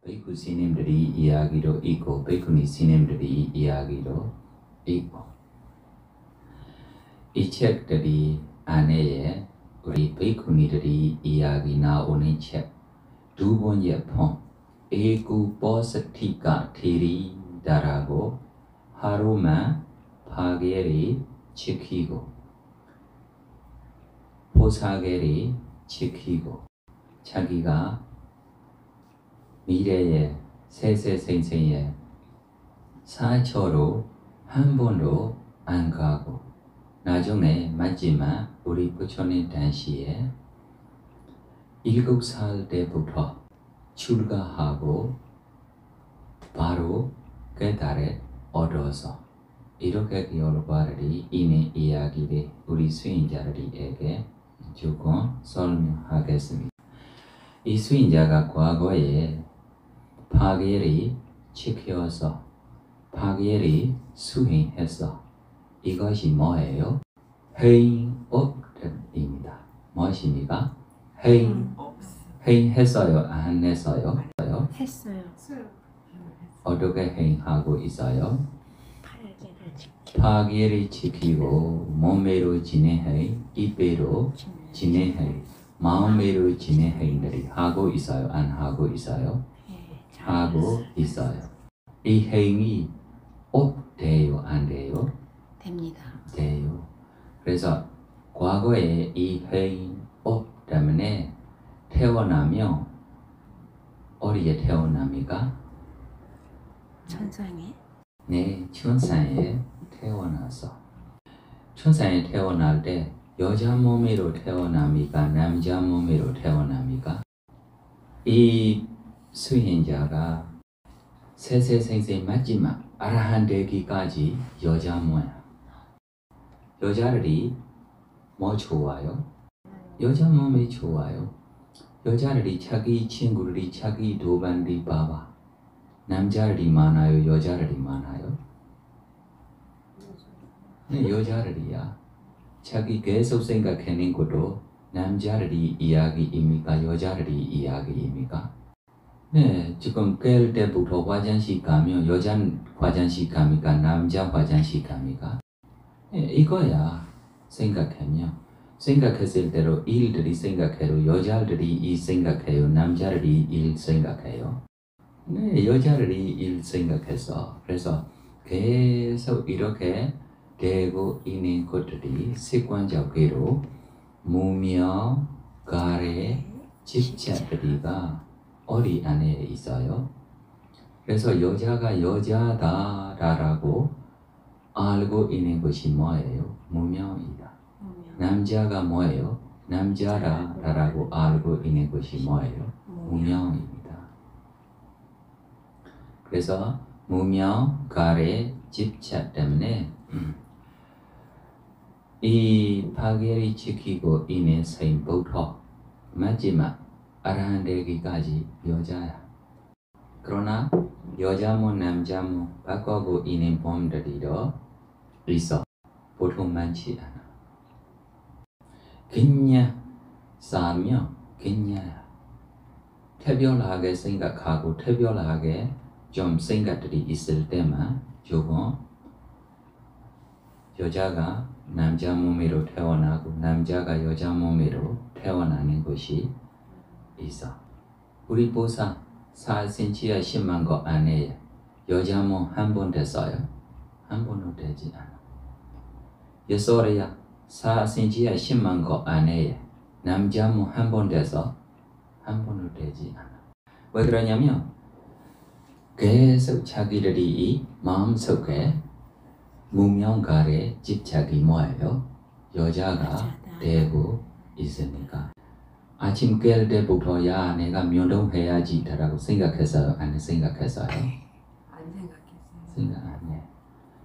베이쿠 스님들이 이야기도 있고 베이쿠니 스님들이 이야기도 있고 이 책들이 안에 우리 베이쿠니들이 이야기 나오는 책 두 번째 편 에구버스티가 테리다라고 하루만 파괴를 지키고 보사계를 지키고 자기가 미래의 세세생생의 사처로 한 번도 안 가고 나중에 마지막 우리 부처님 당시에 7살 때부터 출가하고 바로 깨달음을 얻어서 이렇게 기울바르리 이내 이야기를 우리 수행자들에게 조금 설명하겠습니다. 이 수행자가 과거에 파괴를 지켜서 파괴를 수행해서 이것이 뭐예요? 행업입니다. 무엇입니까? 행했어요? 안 했어요? 했어요. 어떻게 행하고 있어요? 파괴를 지키고 몸매로 진행해 입배로 진행해 마음으로 진행행들이 하고 있어요? 안 하고 있어요? 하고 있어요. 이 행이 돼요? 안 돼요? 됩니다. 돼요. 그래서 과거에 이 행 때문에 태어나면 어디에 태어납니까? 천상에? 네, 천상에 태어나서 천상에 태어날 때 여자 몸으로 태어납니까? 남자 몸으로 태어납니까? 이 수행자가 세세생생 마지막 아라한 되기까지 여자 몸이야. 여자들이 뭐 좋아요? 여자 몸이 좋아요. 여자들이 자기 친구들이 자기 도반들이 봐봐. 남자들이 많아요? 여자들이 많아요? 네, 여자들이야. 자기 계속 생각하는 것도 남자들이 이야기입니까? 여자들이 이야기입니까? 네, 지금 깰 때부터 화장실 가면 여자 화장실 갑니까? 남자 화장실 갑니까? 네, 이거야. 생각했을 때로 일들이 생각해요. 여자들이 일 생각해요. 남자들이 일 생각해요. 네, 여자들이 일 생각해서 그래서 계속 이렇게 되고 있는 것들이 습관적으로 무명, 가래, 집착들이가 우리 안에 있어요. 그래서 여자가 여자다라고 알고 있는 것이 뭐예요? 무명이다. 남자가 뭐예요? 남자다라고 알고 있는 것이 뭐예요? 무명입니다. 그래서 무명, 가래, 집착 때문에 이 파괴를 지키고 있는 생부터 마지막 아라한 되기까지 여자야. 그러나 여자모 남자모 바꾸고 있는 범들이 더 있어. 보통 많지 않아. 그냥 싸면 그냥야. 특별하게 생각하고 특별하게 좀 생각들이 있을 때만 조금 여자가 남자 몸으로 태어나고 남자가 여자 몸으로 태어나는 것이 있어. 우리 보사 4cm야 10만 거 안에 여자 몸 한 번 됐어요? 한 번도 되지 않아. 예솔이야 4cm야 10만 거 안에 남자 몸 한 번 돼서 한 번도 되지 않아. 왜 그러냐면 계속 자기들이 마음속에 무명가래 집착이 뭐예요? 여자가 되고 있으니까 아침 깰 때부터 야 내가 면도해야지 라고 생각했어요? 안 생각했어요? 안 생각했어요. 생각 안 해.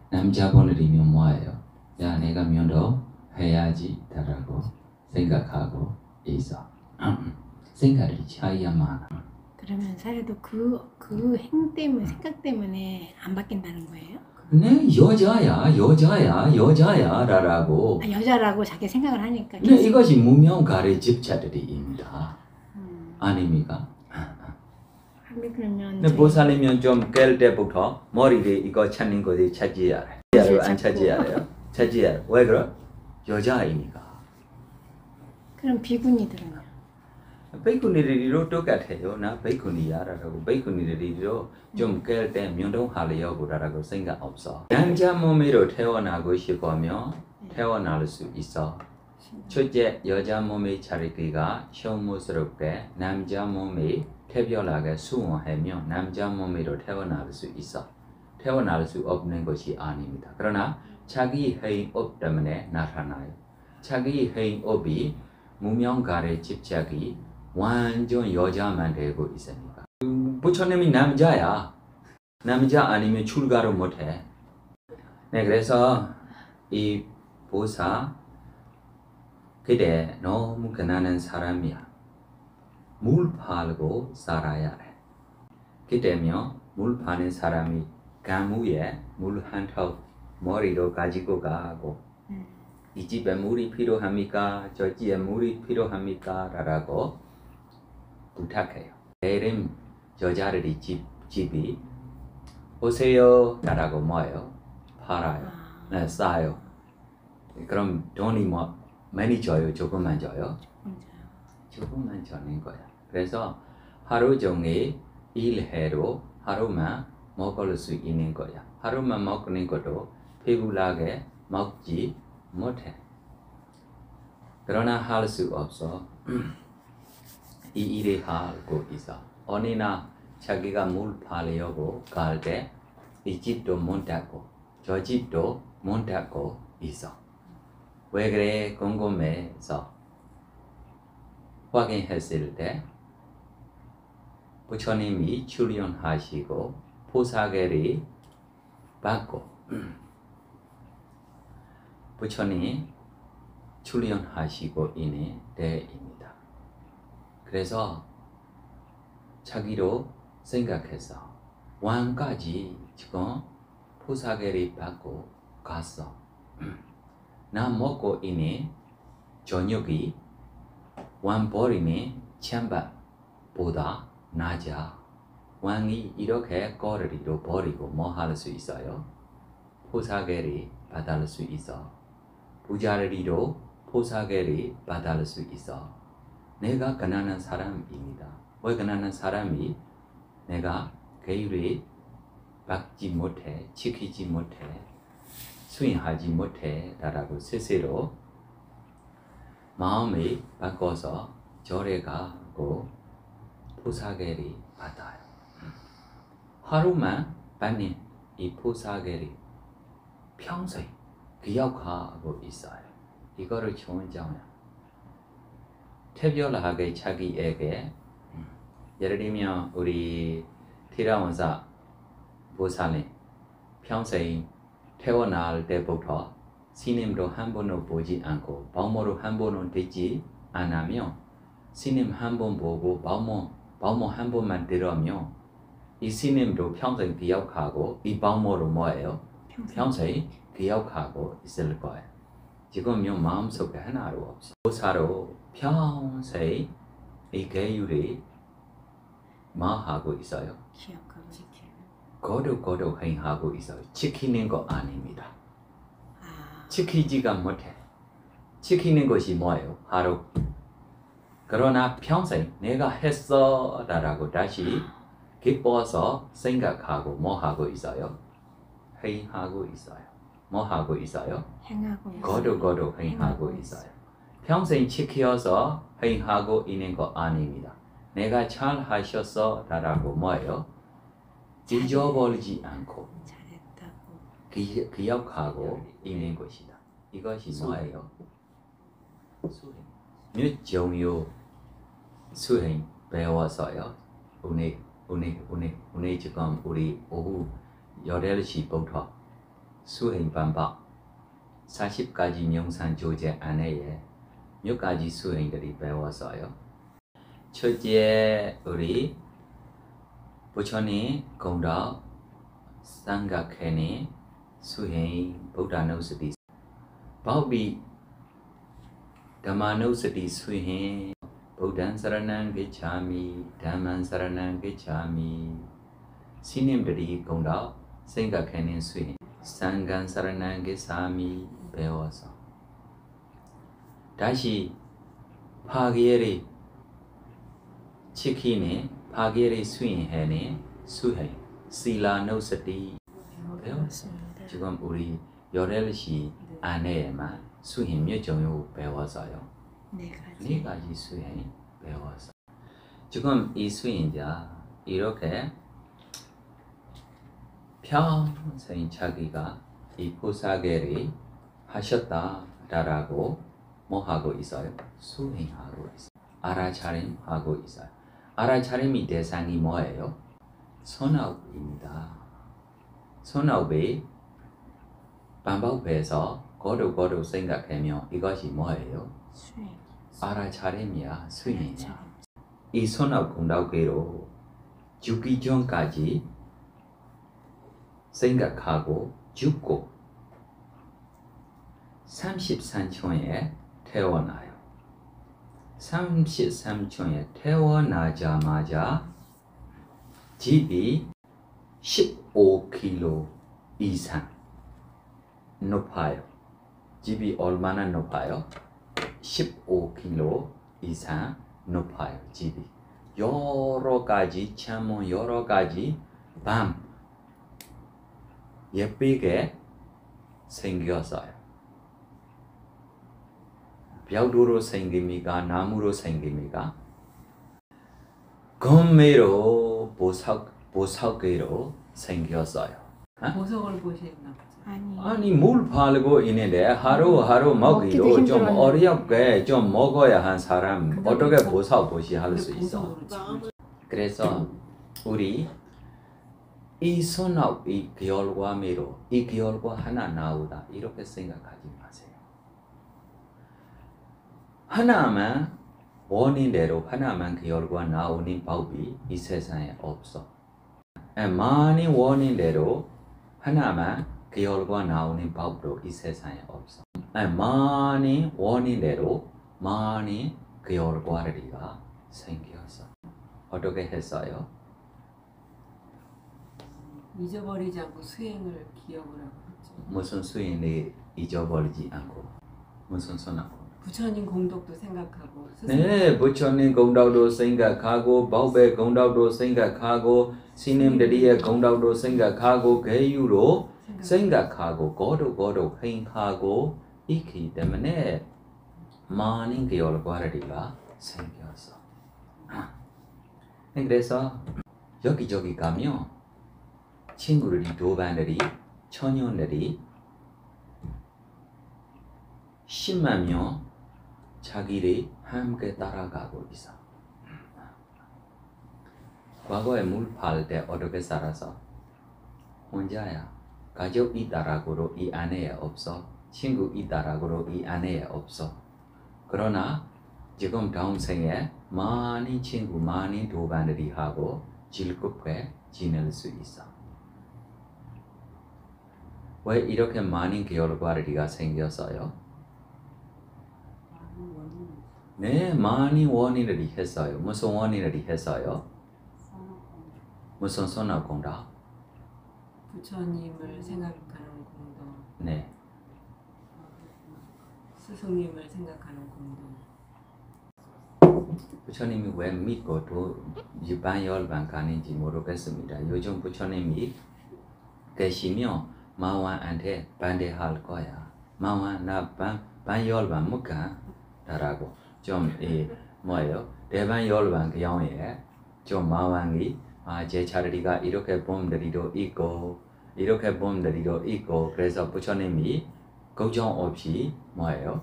남자분들이면 뭐예요? 야 내가 면도해야지 라고 생각하고 있어. 생각이 차이가 많아. 그러면 사례도 그 행 때문에 생각 때문에 안 바뀐다는 거예요? 네, 여자야 라고. 여자라고 자기 생각을 하니까. 네, 이것이 무명가래 집착들입니다. 아닙니까? 근데 그러면 근데 보살이면 좀 깰 때부터 머리를 이거 찾는 거지 찾지야 돼. 안 찾지야 돼요. 찾지야 돼. 왜 그래? 여자이니까. 그럼 비구니들은요? 베이쿠니들이로 똑같아요. 나 베이쿠니야라고 베이쿠니들이로 좀 깰 때 면동하려고라고 생각 없어. 남자 몸으로 태어나고 싶으면 태어날 수 있어. 첫째, 여자 몸의 차리기가 혐오스럽게 남자 몸이 특별하게 수원하면 남자 몸으로 태어날 수 있어. 태어날 수 없는 것이 아닙니다. 그러나 자기 해인업 때문에 나타나요. 자기 해인업이 무명가의 집착이 완전 여자만 되고 있으니까. 부처님이 남자야. 남자 아니면 출가를 못해. 네, 그래서 이 보사 그대 너무 가난한 사람이야. 물 팔고 살아야 해. 그때면 물 파는 사람이 가무에 물 한 턱 머리로 가지고 가고 이 집에 물이 필요합니까? 저 집에 물이 필요합니까? 라고 부탁해요. 내림 여자들이 집이 오세요 라고 뭐예요? 팔아요. 네, 싸요. 그럼 돈이 뭐 많이 줘요? 조금만 줘요? 조금만 주는 거야. 그래서 하루 종일 일해도 하루만 먹을 수 있는 거야. 하루만 먹는 것도 배불하게 먹지 못해. 그러나 할 수 없어. 이 일을 하고 있어. 어느 날 자기가 물 팔려고 갈 때 이 집도 문 닫고 저 집도 문 닫고 있어. 왜 그래? 궁금해서 확인했을 때 부처님이 출연하시고 보살을 받고 부처님 출연하시고 있는 때입니다. 그래서 자기로 생각해서 왕까지 지금 보살을 받고 갔어. 나 먹고 있는 저녁이 왕 버리는 찬밥보다 낮아. 왕이 이렇게 거리로 버리고 뭐 할 수 있어요? 보살을 받을 수 있어. 부자리로 보살을 받을 수 있어. 내가 가난한 사람입니다. 왜 가난한 사람이 내가 계율을 받지 못해, 지키지 못해, 수행하지 못해 라고 스스로 마음을 바꿔서 절에 가고 보살을 받아요. 하루만 받는 이 보살을 평생 기억하고 있어요. 이거를 좋은 점이야. 특별하게 자기에게 예를 들면 우리 티라원사 보살님 평생 태어날 때부터 스님도 한 번도 보지 않고 법모로 한 번도 듣지 않으면 스님 한 번 보고 법모 한 번만 들으면 이 스님도 평생 기억하고 이 법모로 뭐예요? 평생 기억하고 있을 거예요. 지금은 마음속에 하나도 없어. 보살로 평생 이 계율이 뭐 하고 있어요? 기억하고 지키고. 거룩 행하고 있어요. 지키는 거 아닙니다. 아, 지키지가 못해. 지키는 것이 뭐예요? 하루. 그러나 평생 내가 했어 라고 다시 기뻐서 생각하고 뭐 하고 있어요? 행하고 있어요. 뭐 하고 있어요? 행하고 있어요. 거룩 행하고 있어요. 평생 지켜서 행하고 있는 거 아닙니다. 내가 잘 하셨어 라고 뭐예요? 잊어버리지 않고 잘했다고. 기억하고 있는 것이다. 이것이 뭐예요? 수행. 몇 종류 수행 배웠어요? 오늘 지금 우리 오후 8시부터 수행 방법 40가지 명상 조제 안에 몇 가지 수행들이 배웠어요. 첫째, 우리 부처님 공덕 생각하는 수행 부ddhanussati 바우비 ධම්마නුස්සති 수행 부단 사라난 기차미 담만 사라난 기차미 스님들이 공덕 생각하는 수행 상간 사라난 기차미 배워서 다시 파괴를 지키네 파괴를 수행하네 수행 실라노스티 그렇습니다. 지금 우리 18시 안에만 수행 몇 종류 배웠어요. 네 가지. 네 가지 수행 배웠어. 지금 이 수행자 이렇게 평생 자기가 이 보살계를 하셨다라고 뭐 하고 있어요? 수행하고 있어요. 알아차림하고 있어요. 알아차림이 대상이 뭐예요? 선업입니다. 선업이 반복해서 거룩 생각하면 이것이 뭐예요? 수행. 알아차림이야, 수행이야. 이 선업 공덕계로 죽기 전까지 생각하고 죽고 33초에 태어나요. 33초에 태어나자마자 집이 15km 이상 높아요. 집이 얼마나 높아요? 15km 이상 높아요. 집이 여러 가지 창문 여러 가지 밤 예쁘게 생겼어요. 벽으로 생깁니까? 나무로 생깁니까? 금으로 보석으로 생겼어요. 보석을 보시나 보죠. 아니 물 팔고 있는데 하루하루 먹기도 좀 어렵게 좀 먹어야 한 사람 어떻게 보석보시 할 수 있어? 그래서 우리 이 선업 이 결과미로 이 결과 하나 나오다 이렇게 생각하지 마세요. 하나만 원인대로 하나만 결과 나오는 법이 이 세상에 없어. 많이 원인대로 하나만 결과 나오는 법도 이 세상에 없어. 많이 원인대로 많이 결과가 생겼어. 어떻게 했어요? 잊어버리지 않고 수행을 기억을 하고 있죠. 무슨 수행을 잊어버리지 않고 무슨 선하고 부처님 공덕도 생각하고 네, 부처님 공덕도 생각하고 법의 공덕도 생각하고 스님들의 공덕도 생각하고 계유로 생각하고 거룩 행하고 있기 때문에 많은 결과가 생겼어. 그래서 여기저기 가면 친구들이 도반들이 청년들이 10만 명 자기를 함께 따라가고 있어. 과거에 물 팔 때 어떻게 살아서? 혼자야. 가족 있다라고로 이 안에 없어. 친구 있다라고로 이 안에 없어. 그러나 지금 다음 생에 많은 친구, 많은 도반들이 하고 즐겁게 지낼 수 있어. 왜 이렇게 많은 결과가 생겼어요? 네, 많이 원인들이 했어요. 무슨 원인들이 했어요? 무슨 선악공덕? 부처님을 생각하는 공덕, 네, 스승님을 생각하는 공덕. 부처님이 왜 믿고 또 반열반 가는지 모르겠습니다. 요즘 부처님이 계시면 마왕한테 반대할 거야. 마왕 나 반열반 못 가. 라고 좀 뭐예요? 대반열반 경우에 좀 마왕이 제 자리가 이렇게 봄들이도 있고 이렇게 봄들이도 있고 그래서 부처님이 걱정 없이 뭐예요?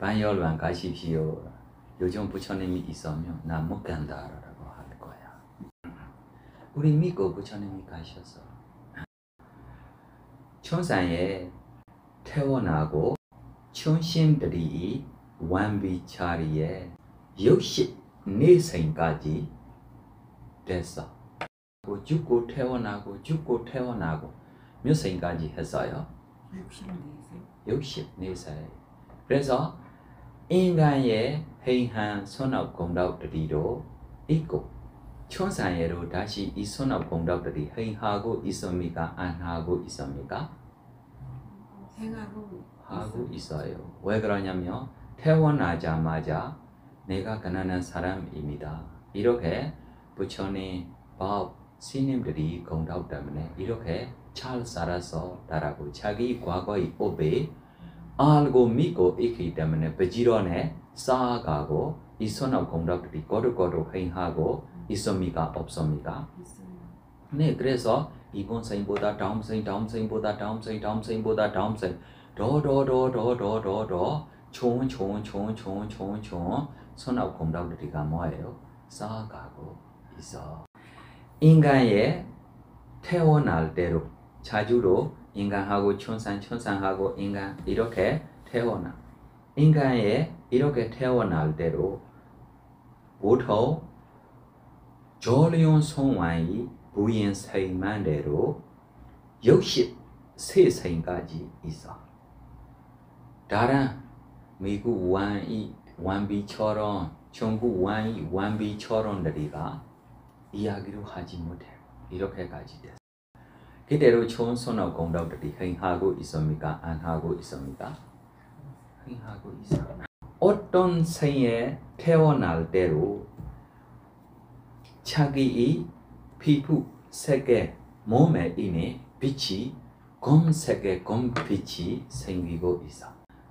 반열반 가십시오. 요즘 부처님이 있으면 나 못 간다라고 할 거야. 우리 믿고 부처님이 가셔서 천상에 태어나고 천심들이 완비차리에 64생까지 됐어. 죽고 태어나고 몇 생까지 했어요? 64세. 64세. 그래서 인간의 헤이한 손업 공덕들이로 있고 천사예로 다시 이 손업 공덕들이 행하고 있습니까? 안 하고 있습니까? 행하고 하고 있어요. 왜 그러냐면 태어나자마자 내가 가난한 사람입니다. 이렇게 부처님, 법, 스님들이 공덕 때문에 이렇게 잘 살아서 라고 자기 과거의 업에 알고 믿고 있기 때문에 부지런히 쌓아가고 이 선업 공덕들이 거룩거룩 행하고 있습니까? 없습니까? 있어요. 네, 그래서 이번 생보다 다음 생, 다음 생보다 다음 생, 다음 생보다 다음 생 더 좋은 선업 공덕들이가 뭐예요? 쌓아가고 있어. 인간의 태어날 대로 자주로 인간하고 천상하고 인간 이렇게 태어나. 인간의 이렇게 태어날 대로 보통 조리온 성왕이 부인 세만대로 63생까지 있어. 다른 미국 왕비처럼 중국 왕비처럼들이가 이야기를 하지 못해. 이렇게까지 됐어. 그대로 좋은 선업 공덕들이 행하고 있습니까? 안 하고 있습니까? 행하고 있어. 어떤 생에 태어날 대로 자기의 피부 색의 몸에 있는 빛이 검색의 검빛이 생기고 있어.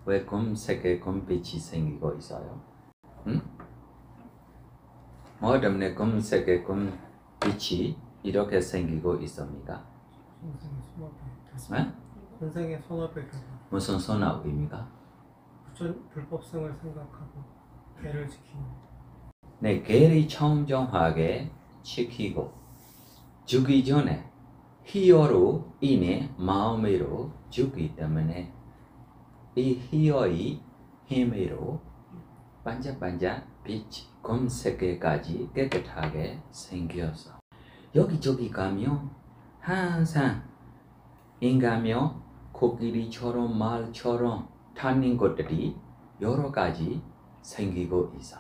왜 검색의 검빛이 생기고 있어요? 응? 뭐 때문에 검색의 검빛이 이렇게 생기고 있습니까? 네? 선생의 손업에 무슨 선업입니까? 불법성을 생각하고 계를 지키는. 네, 계를 청정하게 지키고 죽기 전에 희열로 인해 마음으로 죽기 때문에 이 희열의 힘으로 반짝반짝 빛 검색에까지 깨끗하게 생겼어. 여기저기 가면 항상 인간며 코끼리처럼 말처럼 타는 것들이 여러 가지 생기고 있어.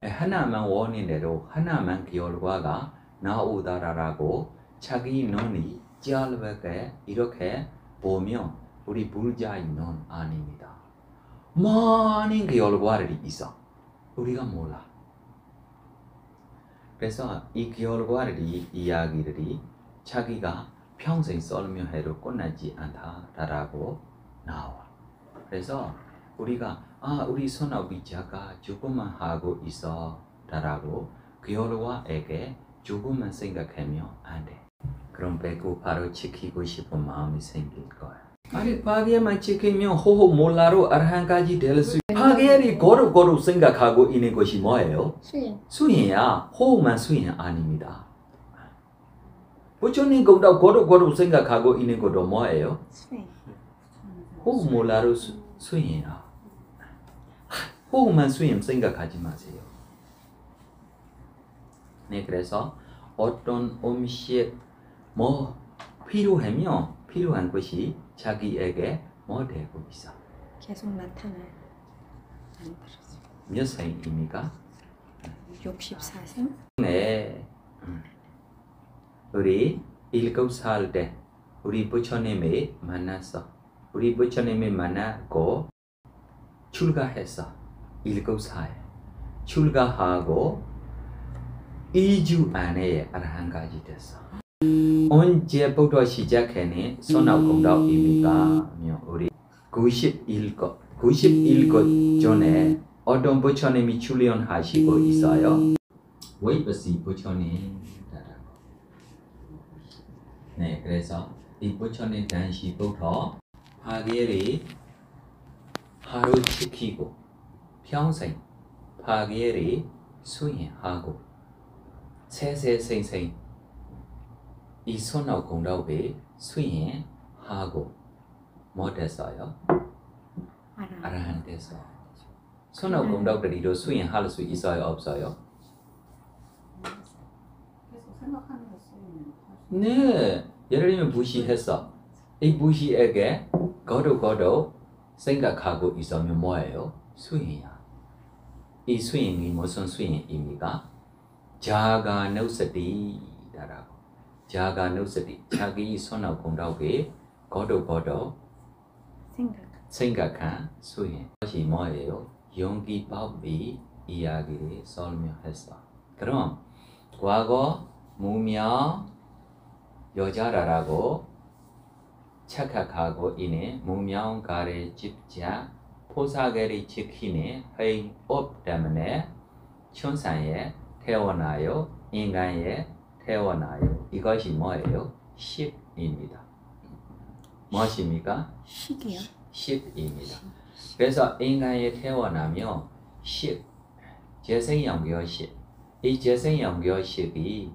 하나만 원인대로 하나만 결과가 나오다라고 자기 눈이 짧게 이렇게 보면 우리 불자의 눈 아닙니다. 많은 결과들이 있어. 우리가 몰라. 그래서 이 결과들이 이야기들이 자기가 평생 설명해도 끝나지 않다라고 나와. 그래서 우리가 우리 선업이자가 죽음만 하고 있어 라고 결과에게 죽음만 생각하면 안 돼. 그럼 배고 바로 지키고 싶은 마음이 생길 거야. 아니 파괴만 지키면 호호 몰라로 아르한까지 될 수. 파괴를 거룩거룩 생각하고 있는 것이 뭐예요? 수행. 수행이야. 호흡만 수행 아닙니다. 부처님 공덕 거룩거룩 생각하고 있는 것도 뭐예요? 수행. 호흡 몰라로 수행이야. 호흡만 수행 생각하지 마세요. 네, 그래서 어떤 음식 뭐 필요하면 필요한 것이 자기에게 뭐 되고 있어. 계속 나타나요. 안 들었어요. 몇 살입니까? 64세? 네. 우리 7살 때 우리 부처님이 만났어. 우리 부처님이 만나고 출가했어. 7살. 출가하고 2주 안에 아라한까지 됐어. 언제부터 시작했니? 선업공덕입니까? 우리 91것 전에 어떤 부처님이 출연하시고 있어요? 웨이버시 부처님. 네, 그래서 이 부처님 당시부터 파괴를 하루 지키고 평생 파괴를 수행하고 세세생생 이 선업공덕을 수행하고 뭐 됐어요? 아라한 됐어. 선업공덕들이 수행할 수 있어요? 없어요? 계속 생각하는 거 쓰이는. 네, 예를 들면 무시했어. 이 무시에게 거룩거룩 생각하고 있으면 뭐예요? 수행이야. 이 수행이 무슨 수행입니까? 자가 누스디다라고. 자가 누스디. 자기 손을 공덕에 거도 생각한 수행. 그것이 뭐예요? 용기법의 이야기를 설명했어. 그럼 과거 무명 여자라고 착각하고 있는 무명가를 집자 포사계를 지키는 회업 때문에 천상에 태어나요? 인간에 태어나요? 이것이 뭐예요? 식입니다. 무엇입니까? 식이요? 식입니다. 그래서 인간에 태어나면 식, 재생연결식. 이 재생연결식이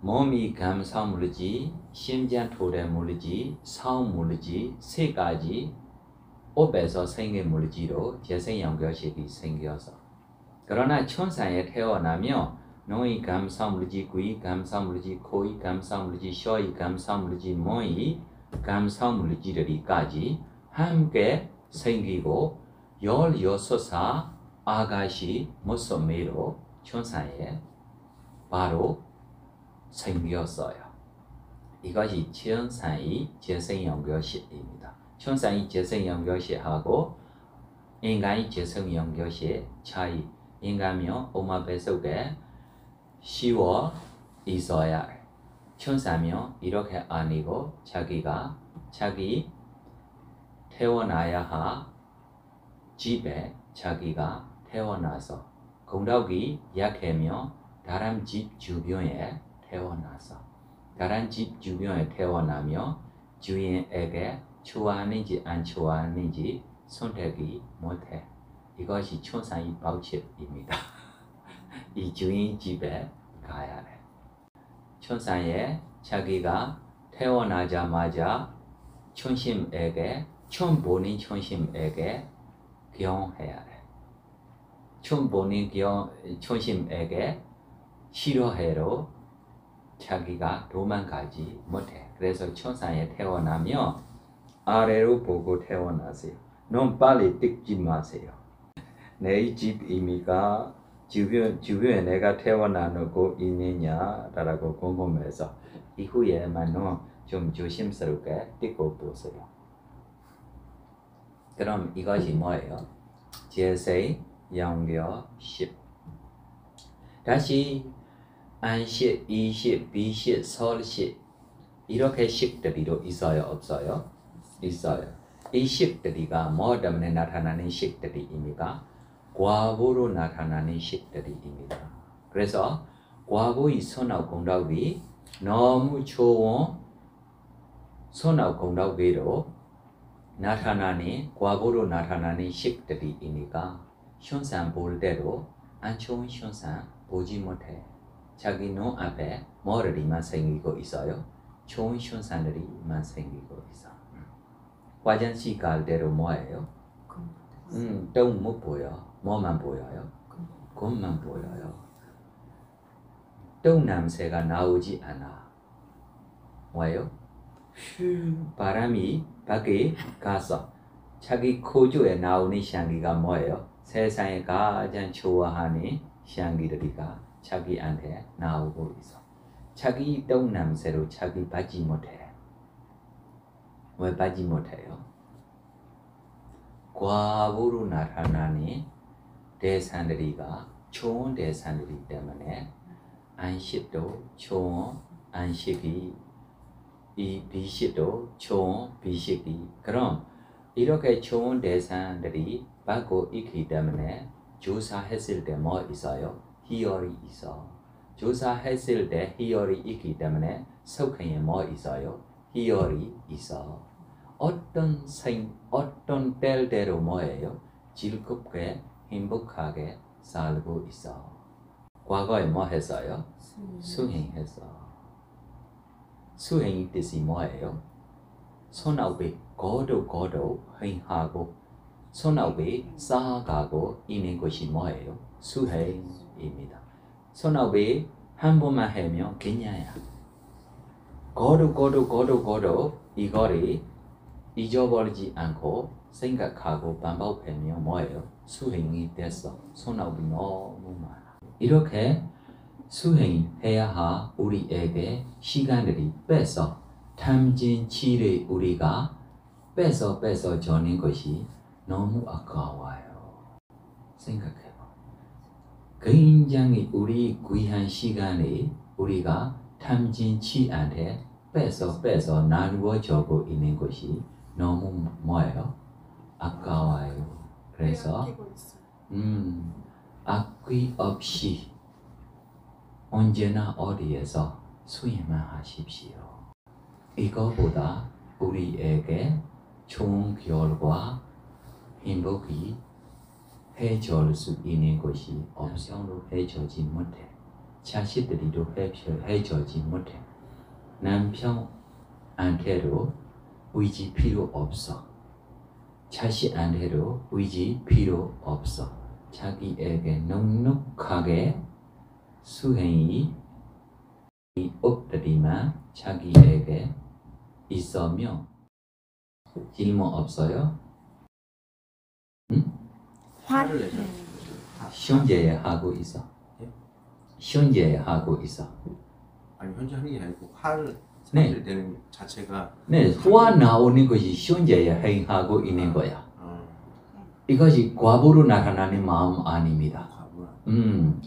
몸이 감사물이지, 심장 토대물이지, 사음물이지, 세 가지 업에서 생긴 물질로 재생연결식이 생겨서. 그러나 천상에 태어나면 노이 감사물이지, 구이 감사물이지, 코이 감사물이지, 혀이 감사물이지, 몸이 감사물질들이까지 함께 생기고 16살 아가씨 모습으로 천상에 바로 생겼어요. 이것이 천상의 재생연결식입니다. 천상의 재생연결식하고 인간의 재생연결식 차이. 인간은 엄마 뱃속에 쉬워 있어야 해. 천사면 이렇게 아니고 자기 태어나야 할 집에 자기가 태어나서 공덕이 약하면 다른 집 주변에 태어나서 다른 집 주변에 태어나면 주인에게 좋아하는지 안 좋아하는지 선택이 못해. 이것이 천상의 법칙입니다. 이 주인 집에 가야 해. 천상에 자기가 태어나자마자 천심에게 처음 보는 천심에게 경해야 해. 처음 보는 천심에게 싫어해로 자기가 도망가지 못해. 그래서 천상에 태어나면 아래로 보고 태어나세요. 너무 빨리 뛰지 마세요. 내 집입니까? 주변에 내가 태어나고 있느냐라고 궁금해서 이후에만은 좀 조심스럽게 뛰고 보세요. 그럼 이것이 뭐예요? 재생연결식. 다시 안식, 이식, 비식, 설식 이렇게 식들이도 있어요? 없어요? 있어요. 이 식들이가 뭐 때문에 나타나는 식들이입니까? 과보로 나타나는 식들이입니다. 그래서 과보의 선악 공덕이 너무 좋은 선악 공덕으로 나타나는 과보로 나타나는 식들이니까 현상 볼 때도 안 좋은 현상 보지 못해. 자기 눈앞에 머리만 생기고 있어요. 좋은 현상들이만 생기고 있어. 화장실 갈 때도 뭐예요? 똥 못 보여. 뭐만 보여요? 곰만 보여요. 똥 냄새가 나오지 않아. 뭐예요? 바람이 밖에 가서 자기 코주에 나오는 향기가 뭐예요? 세상에 가장 좋아하는 향기들이가 자기한테 나오고 있어. 자기 똥 냄새로 자기 받지 못해. 왜 받지 못해요? 과보로 나타나는 대상들이가 좋은 대상들이기 때문에 안식도 좋은 안식이 이 비식도 좋은 비식이 그럼 이렇게 좋은 대상들이 받고 있기 때문에 조사했을 때 뭐 있어요? 희열이 있어. 조사했을 때 희열이 있기 때문에 속행에 뭐 있어요? 희열이 있어. 어떤 때대로 뭐예요? 즐겁게 행복하게 살고 있어. 과거에 뭐 했어요? 수행했어. 수행의 뜻이 뭐예요? 손아웃에 거듭 행하고 손아웃에 쌓아가고 있는 것이 뭐예요? 수행입니다. 손아웃에 한 번만 하면 그냥이야. 거듭 이거를 잊어버리지 않고 생각하고 반복하면 뭐예요? 수행이 됐어. 손아웃이 너무 많아. 이렇게 수행해야 우리에게 시간을 빼서 탐진치를 우리가 빼서 주는 것이 너무 아까워요. 생각해봐. 굉장히 우리 귀한 시간을 우리가 탐진치한테 빼서 나누어 주고 있는 것이 너무 뭐예요? 아까워요. 그래서 아끼 없이 언제나 어디에서 수행만 하십시오. 이거보다 우리에게 좋은 결과, 행복이 해줄 수 있는 것이 없어도 해주지 못해. 자식들이도 해주지 못해. 남편한테도 의지 필요 없어. 자식한테도 의지 필요 없어. 자기에게 넉넉하게 수행이 없더니만 자기에게 있으면 질문 없어요? 응? 화를 내죠. 현재하고 있어. 현재하고 있어. 아니 현재 하는 게 아니고 화를 네. 사람들이 내는 자체가 네, 화 나오는 것이 현재에 행하고 있는 거야. 이것이 과거로 나타나는 마음 아닙니다. 과거나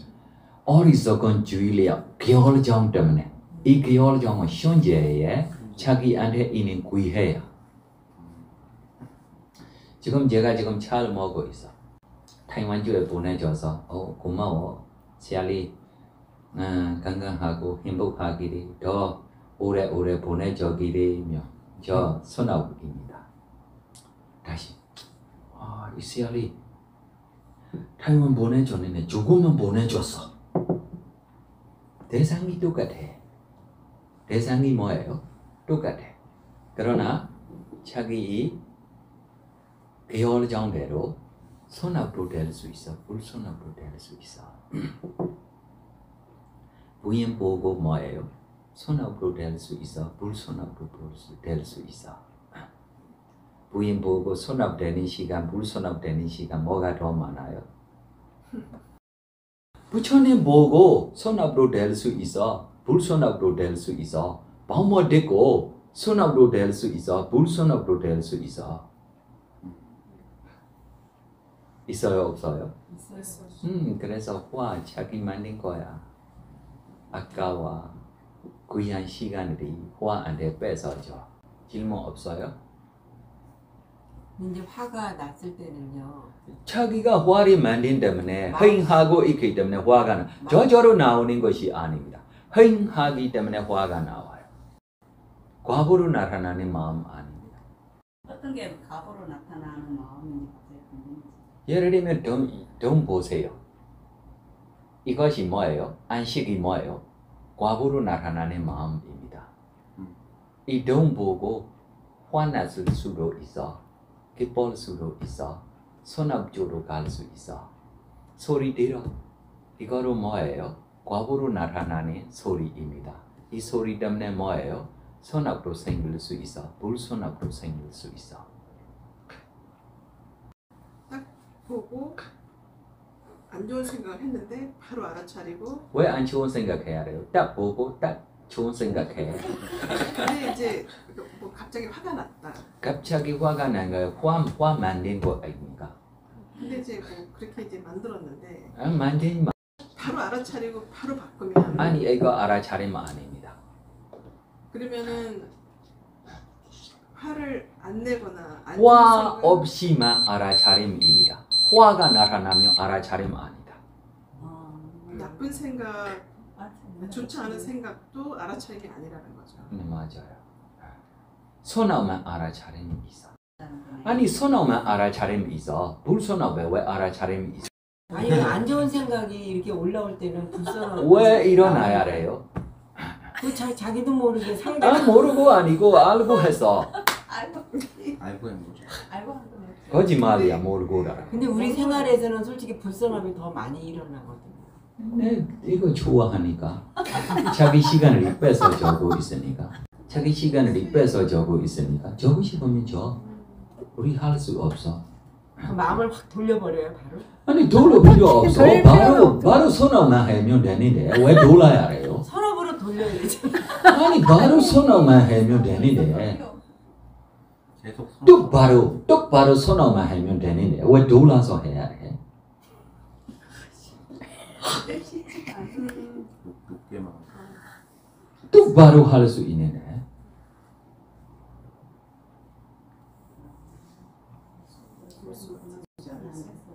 어리석은 주의력, 겨울정 때문에 이 겨울정은 현재에 자기한테 있는 기회야. 지금 제가 지금 차를 먹고 있어. 타이완주에 보내줘서 고마워. 시알리 건강하고 행복하기를 더 오래오래 보내주기를며 저 손아웃입니다. 다시 이 시알리 타이완 보내줬는데 조금만 보내줬어. 대상이 똑같아. 대상이 뭐예요? 똑같아. 그러나 자기 개월 정도로 손아웃도 될 수 있어. 불손아웃도 될 수 있어. 부인 보고 뭐예요? 손아웃도 될 수 있어. 불손아웃도 될 수 있어. 부인 보고 손아웃 되는 시간, 불손아웃 되는 시간 뭐가 더 많아요? 부처님 보고 손아웃도 될 수 있어. 불손아웃도 될 수 있어. 부모 듣고 손아웃도 될 수 있어. 불손아웃도 될 수 있어. 있어요, 없어요? 있어요. 그래서 화 자기 만든 거야. 아까워. 귀한 시간들이 화한테 뺏어줘. 질문 없어요? 이제 화가 났을 때는요. 자기가 화를 만든 때문에 행하고 있기 때문에 화가 나. 저절로 나오는 것이 아닙니다. 행하기 때문에 화가 나와요. 과거로 나타나는 마음 아닙니다. 어떤 게 과거로 나타나는 마음인지 궁금해요. 예를 들면 돈 보세요. 이것이 뭐예요? 안식이 뭐예요? 과거로 나타나는 마음입니다. 이 돈 보고 화났을 수도 있어. 기쁠 수도 있어. 손아웃으로 갈 수 있어. 소리 들어. 이거로 뭐예요? 과거로 나타나는 소리입니다. 이 소리 때문에 뭐예요? 손아웃도 생길 수 있어. 불손아웃도 생길 수 있어. 보고 안 좋은 생각을 했는데 바로 알아차리고 왜 안 좋은 생각해야 돼요? 딱 보고 딱 좋은 생각해. 근데 이제 뭐 갑자기 화가 났다. 갑자기 화가 난 거예요. 화 만든 거 아닙니까? 근데 이제 뭐 그렇게 이제 만들었는데 만든 바로 알아차리고 바로 바꾸면 아니 이거 알아차리면 아닙니다. 그러면은 화를 안 내거나 안 화 좋은 생각- 없이만 알아차림입니다. 화가 나타나면 알아차림 아니다. 나쁜 생각 좋지 않은 생각도 알아차리기 아니라는 거죠. 네, 맞아요. 손아웃만 알아차림이 있어. 아니 손아웃만 알아차림이 있어. 불손아웃에 왜 알아차림이 있어? 아니 안 좋은 생각이 이렇게 올라올 때는 불쌍한. 왜 일어나야 돼요? 그 자기도 모르게 상대가 모르고 아니고 알고 했어. 알고 알고 한 거죠. 알고 한 거네. 거짓말이야 모르고 알아. 근데 우리 생활에서는 솔직히 불쌍함이 더 많이 일어나거든요. 네, 이거 좋아하니까. 자기 시간을 뺏어 주고 있으니까. 자기 시간을 뺏어 주고 있으니까. 주고 싶으면 줘. 우리 할 수 없어. 그 마음을 확 돌려버려요 바로. 아니 돌릴 필요 없어. 돌릴 필요는 바로 선언만 하면 되는데 왜 돌아야 해요? 선업으로 돌려야 되잖아. 아니 바로 선언만 하면 되는데 계속 손 똑바로 선언만 하면 되는데 왜 돌아서 해야 해? 높게만. 똑바로 할 수 있는데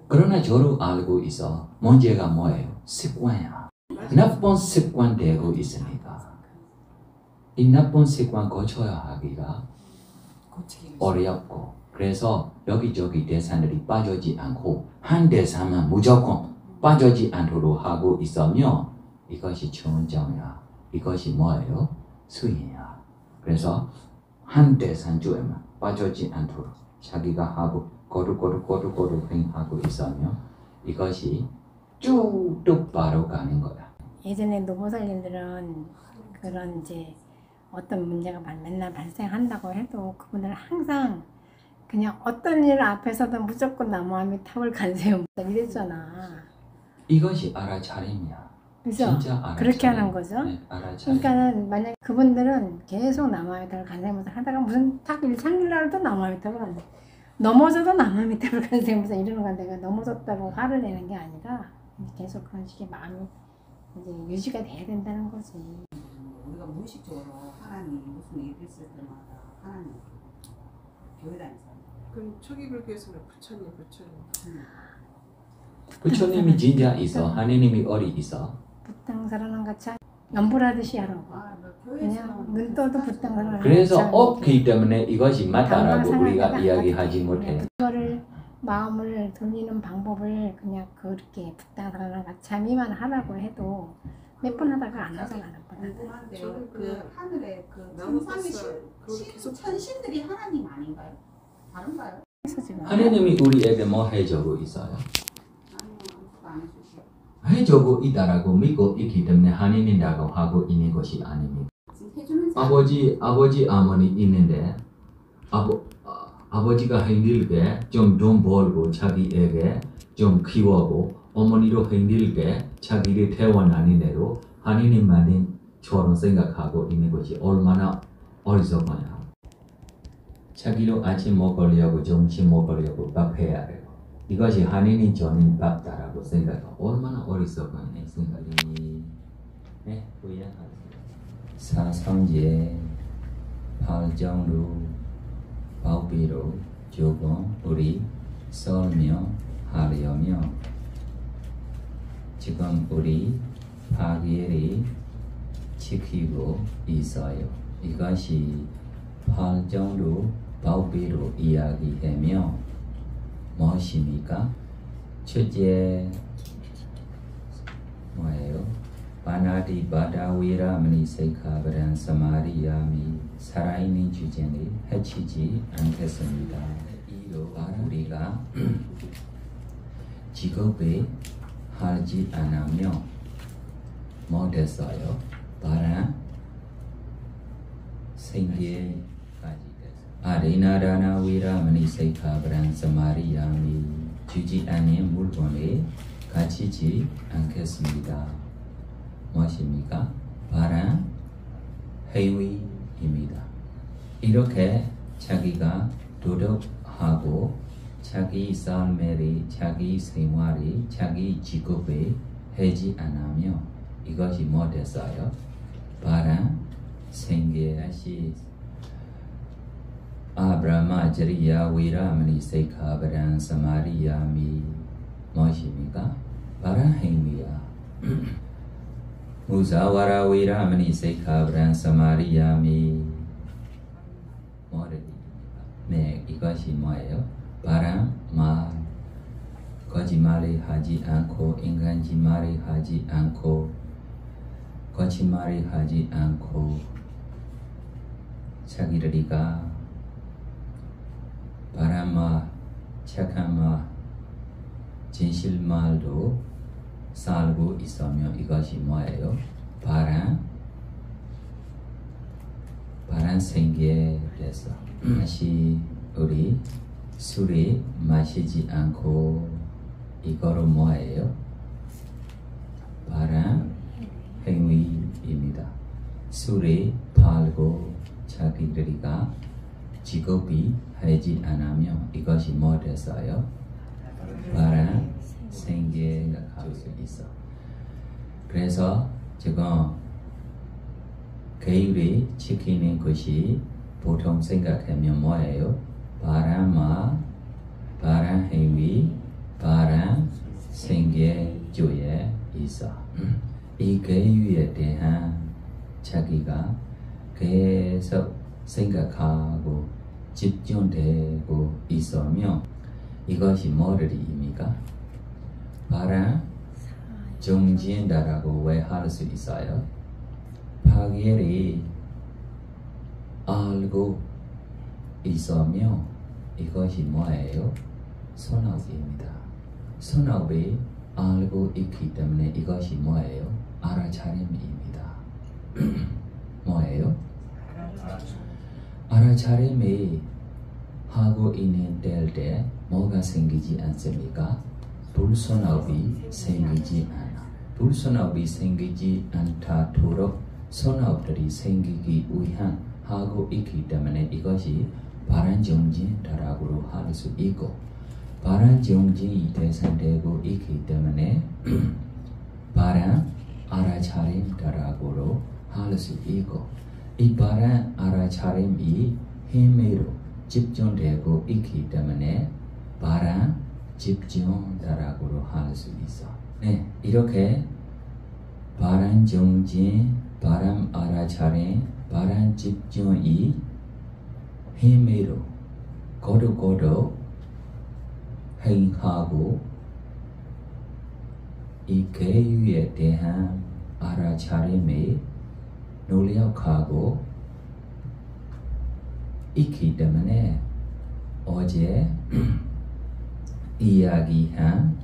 그러나 저도 알고 있어. 문제가 뭐예요? 습관이야. 나쁜 습관 되고 있으니까 이 나쁜 습관 고쳐야 하기가 고치기. 어렵고 그래서 여기저기 대사들이 빠지지 않고 한 대사만 무조건 빠지지 않도록 하고 있으면 이것이 좋은 점이야. 이것이 뭐예요? 수행이야. 그래서 한 대산주에만 빠지지 않도록 자기가 하고 거룩 행하고 있으면 이것이 쭉 똑바로 가는 거야. 예전에 노보살님들은 그런 이제 어떤 문제가 맨날 발생한다고 해도 그분들은 항상 그냥 어떤 일 앞에서도 무조건 나무아미 탑을 간세요 이랬잖아. 이것이 알아차림이야. 그래서 진짜 알아차림. 그렇게 하는 거죠. 네, 알아차림. 그러니까는 만약 그분들은 계속 나무아미 탑을 간세면서 하다가 무슨 딱 일상일날도 나무아미 탑을 간세. 넘어져도 나무아미 탑을 간세면서 이러는 건데 내가 넘어졌다고 화를 내는 게 아니라 계속 그런 식의 마음이 이제 유지가 돼야 된다는 거지. 우리가 무의식적으로 하나님 무슨 일 있을 때마다 하나님 교회 다니서 그럼 초기 불교에서는 부처님. 부처님이 진짜 있어. 하느님이 어디 있어. 부땅사라는 같이 연불하듯이 하라고. 그냥 눈 떠도 부땅사라는 그래서 없기 때문에 이것이 맞다라고 우리가 이야기하지 못해. 그거를 마음을 돌리는 방법을 그냥 그렇게 부땅사라는 가참이만 하라고 해도 몇 번 하다가 안 하잖아. 궁금한데 저는 그 하늘에 그 나무 천상의 떴어요. 그걸 계속 천신들이 하나님 아닌가요? 다른가요? 그래서 지금 하느님이 우리에게 뭐 해주고 있어요? 아니면 아무것도 안 해주세요. 해주고 있다라고 믿고 있기 때문에 하느님이라고 하고 있는 것이 아닙니다. 지금 해주는 사람 아버지 어머니 있는데 아버지가 힘들게 좀 돈 벌고 자기에게 좀 키워고 어머니도 힘들게 자기를 태어나는데도 하느님만은 저런 생각하고 있는 것이 얼마나 어리석어냐. 자기도 아침 먹으려고 점심 먹으려고 밥 해야 해요. 이것이 하느님 저는 밥다라고 생각하고 얼마나 어리석은 생각이. 네, 후회하세요. 사성제 발정루 바우비로 조금 우리 설명하려면 지금 우리 파기를 지키고 있어요. 이것이 발정루 바우비로 이야기하면 무엇입니까? 첫째 뭐예요? 바나디 바다위라마니 세카바란 사마리야미 살아있는 주제를 해치지 않겠습니다. 이로 우리가 직업에 하지 않으면 뭐 됐어요? 바람 생계까지 됐어요. 아리나다나 위라마니 세카바란 사마리야미 주지 않는 물건에 갇히지 않겠습니다. 무엇입니까? 바람, 행위입니다. 이렇게 자기가 도덕하고 자기 삶에, 자기 생활에, 자기 직업에 하지 않으면 이것이 뭐 됐어요? 바람, 생계하시 아브라마자리야 위라마니 세카바란 사마리야미 무엇입니까? 바람 행위야. 무사와라 위라마니 세카바란 사마리야미 뭐입니까? 네, 이것이 뭐예요? 바람, 말, 거짓말을 하지 않고 인간짓말을 하지 않고 거짓말을 하지 않고 자기들이가 바람말, 착한 말, 진실말도 살고 있으면 이것이 뭐예요? 바람 생계 됐어. 다시 우리 술이 마시지 않고 이거로 뭐예요? 바람 행위입니다. 술이 팔고 자기들이가 직업이 하지 않으면 이것이 뭐 됐어요? 바람 생계가 갈 수 있어. 그래서 지금 계율이 지키는 것이 보통 생각하면 뭐예요? 바람과 바람 행위, 바람 생계주의에 있어. 이 계율에 대한 자기가 계속 생각하고 집중되고 있으면 이것이 뭐를 의미가? 바람 정진다라고 왜 할 수 있어요? 파괴를 알고 있으면 이것이 뭐예요? 선악입니다. 선악을 알고 있기 때문에 이것이 뭐예요? 알아차림입니다. 뭐예요? 알아차림이 하고 있는 때 뭐가 생기지 않습니까? 불선악이 생기지 않아. 불선악이 생기지 않도록 선악들이 생기기 위한 하고 있기 때문에 이것이 바람정진다라고 할 수 있고, 바람정진이 대상되고 있기 때문에 바람 알아차림다라고 할 수 있고, 이 바람 알아차림이 힘으로 집중되고 있기 때문에 바람 집중다라고 할 수 있어. 네, 이렇게 바람 정진, 바람 알아차림, 바람 집중이 힘으로 거듭거듭 행하고 이 계율에 대한 알아차림에 노력하고 있기 때문에 어제 이야기한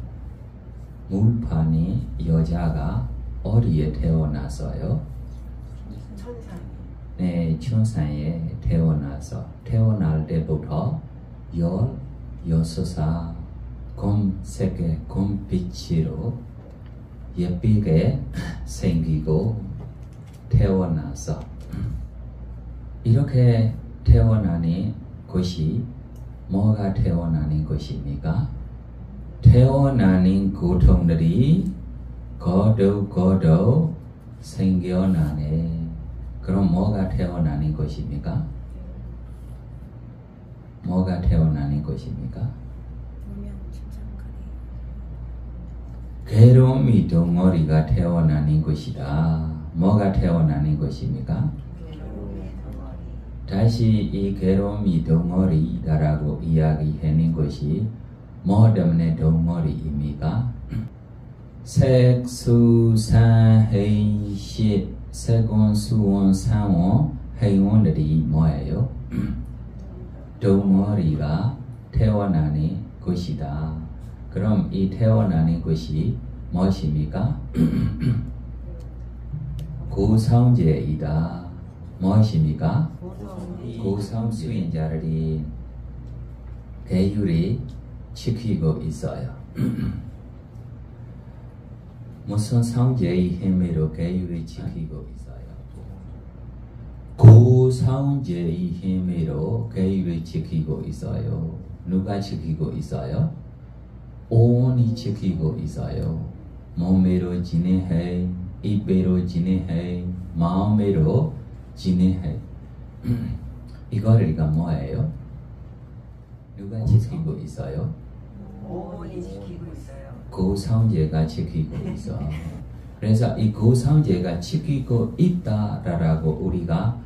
물판의 여자가 어디에 태어났어요? 천상. 네, 천상에 태어날 때부터 16살 검색의 검빛으로 예쁘게 생기고 태어났어. 이렇게 태어나는 것이 뭐가 태어나는 것입니까? 태어나는 고통들이 거듭 생겨나네. 그럼 뭐가 태어나는 것입니까? 뭐가 태어나는 것입니까? 괴로움이 덩어리가 태어나는 것이다. 뭐가 태어나는 것입니까? 다시 이 괴로움이 덩어리다라고 이야기하는 것이 뭐 때문에 덩어리입니까? 색수산해시 세곤수원산원 해원들이 뭐예요? 덩어리가 태어나는 것이다. 그럼 이 태어나는 것이 무엇입니까? 고성제이다. 무엇입니까? 고성주의자들이 계율이 지키고 있어요. 무슨 성제의 힘으로 계율을 지키고 있어요? 고성제의 힘으로 계율을 지키고 있어요. 누가 지키고 있어요? 온이 지키고 있어요. 몸으로 지내해, 입으로 지내해, 마음으로 지내해. 이거리가 뭐예요? 누가 지키고 있어요? 오온이 지키고 있어요. 고성제가 지키고 있어. 그래서 이 고성제가 지키고 있다라고 우리가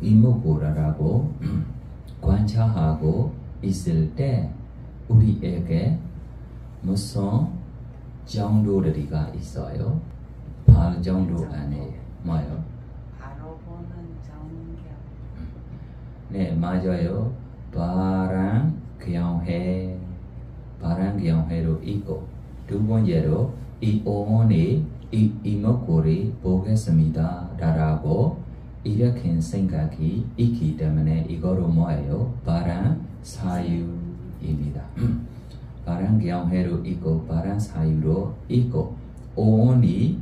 이무고라고 관찰하고 있을 때 우리에게 무슨 정도들이가 있어요? 8정도 안에 뭐요? 바로 보는 정경. 네, 맞아요. 바람경회로 있고, 두 번째로 이 오온이 이목구를 보겠습니다 라고 이렇게 생각이 있기 때문에 이거로 뭐예요? 바람 사유입니다. 바람 경해로 있고 바람 사유로 있고 오온이